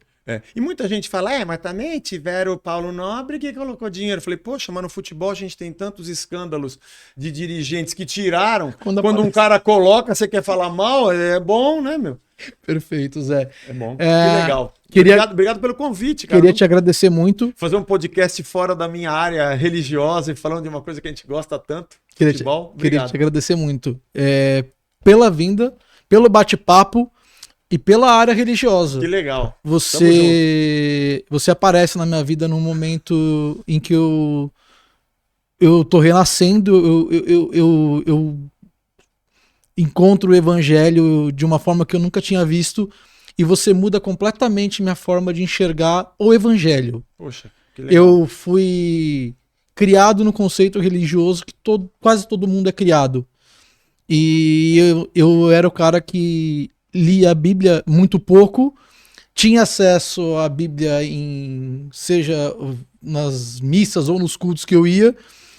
E muita gente fala, mas também tiveram o Paulo Nobre que colocou dinheiro. Eu falei, poxa, mas no futebol a gente tem tantos escândalos de dirigentes que tiraram. Quando um cara coloca, você quer falar mal, é bom, né, meu? Perfeito, Zé. É bom. Que legal. Obrigado pelo convite, cara. Queria te agradecer muito. Fazer um podcast fora da minha área religiosa e falando de uma coisa que a gente gosta tanto. Futebol. Queria te agradecer muito. pela vinda, pelo bate-papo e pela área religiosa. Que legal. Você aparece na minha vida num momento em que eu tô renascendo, eu encontro o evangelho de uma forma que eu nunca tinha visto e você muda completamente minha forma de enxergar o evangelho. Poxa, que legal. Eu fui criado no conceito religioso que quase todo mundo é criado. E eu era o cara que lia a Bíblia muito pouco, tinha acesso à Bíblia seja nas missas ou nos cultos que eu ia,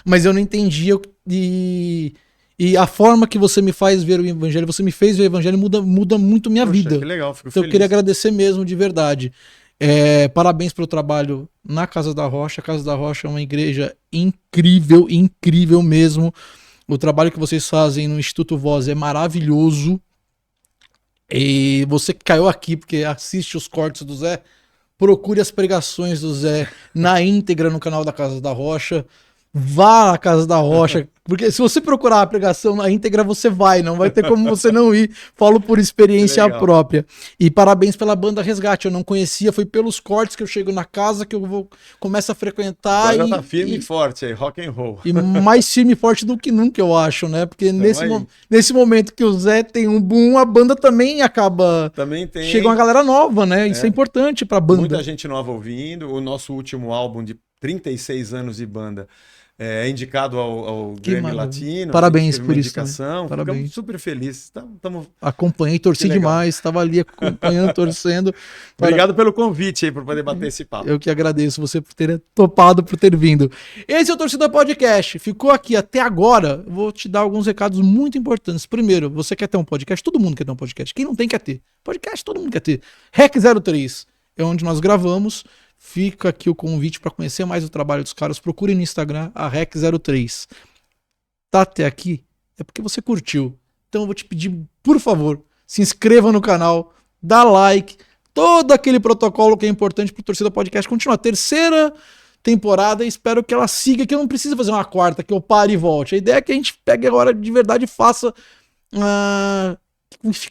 mas eu não entendia e a forma que você me faz ver o evangelho, você me fez ver o evangelho, muda muito minha vida. Que legal, fico então feliz. Eu queria agradecer mesmo, de verdade. Parabéns pelo trabalho na Casa da Rocha. A Casa da Rocha é uma igreja incrível, incrível mesmo. O trabalho que vocês fazem no Instituto Voz é maravilhoso. E você que caiu aqui porque assiste os cortes do Zé, procure as pregações do Zé na íntegra no canal da Casa da Rocha. Vá à Casa da Rocha, porque se você procurar a pregação na íntegra, você não vai ter como você não ir. Falo por experiência própria. E parabéns pela banda Resgate. Eu não conhecia, foi pelos cortes que eu chego na casa que eu começo a frequentar. Agora tá firme e forte aí, rock and roll. E mais firme e forte do que nunca, eu acho, né? Porque nesse momento que o Zé tem um boom, a banda também acaba. Também tem. Chega uma galera nova, né? Isso é importante pra banda. Muita gente nova ouvindo. O nosso último álbum de 36 anos de banda é indicado ao Grammy Latino. Parabéns por isso. Parabéns. Ficamos super felizes. Acompanhei, torci demais. Estava ali acompanhando, torcendo. Obrigado pelo convite aí, por poder bater esse papo. Eu que agradeço você por ter topado, por ter vindo. Esse é o Torcida Podcast. Ficou aqui até agora. Vou te dar alguns recados muito importantes. Primeiro, você quer ter um podcast? Todo mundo quer ter um podcast. Quem não tem, quer ter. Podcast, todo mundo quer ter. REC 03 é onde nós gravamos. Fica aqui o convite para conhecer mais o trabalho dos caras. Procure no Instagram a REC03. Tá até aqui? É porque você curtiu. Então eu vou te pedir, por favor, se inscreva no canal, dá like, todo aquele protocolo que é importante pro Torcida Podcast continuar. Terceira temporada, espero que ela siga, que eu não preciso fazer uma quarta, que eu pare e volte. A ideia é que a gente pegue agora de verdade e faça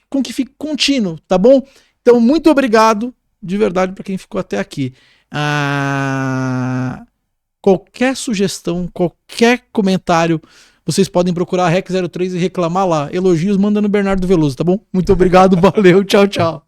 com que fique contínuo, tá bom? Então, muito obrigado de verdade para quem ficou até aqui. Qualquer sugestão, qualquer comentário, vocês podem procurar a REC03 e reclamar lá. Elogios, manda no Bernardo Veloso, tá bom? Muito obrigado, valeu, tchau, tchau.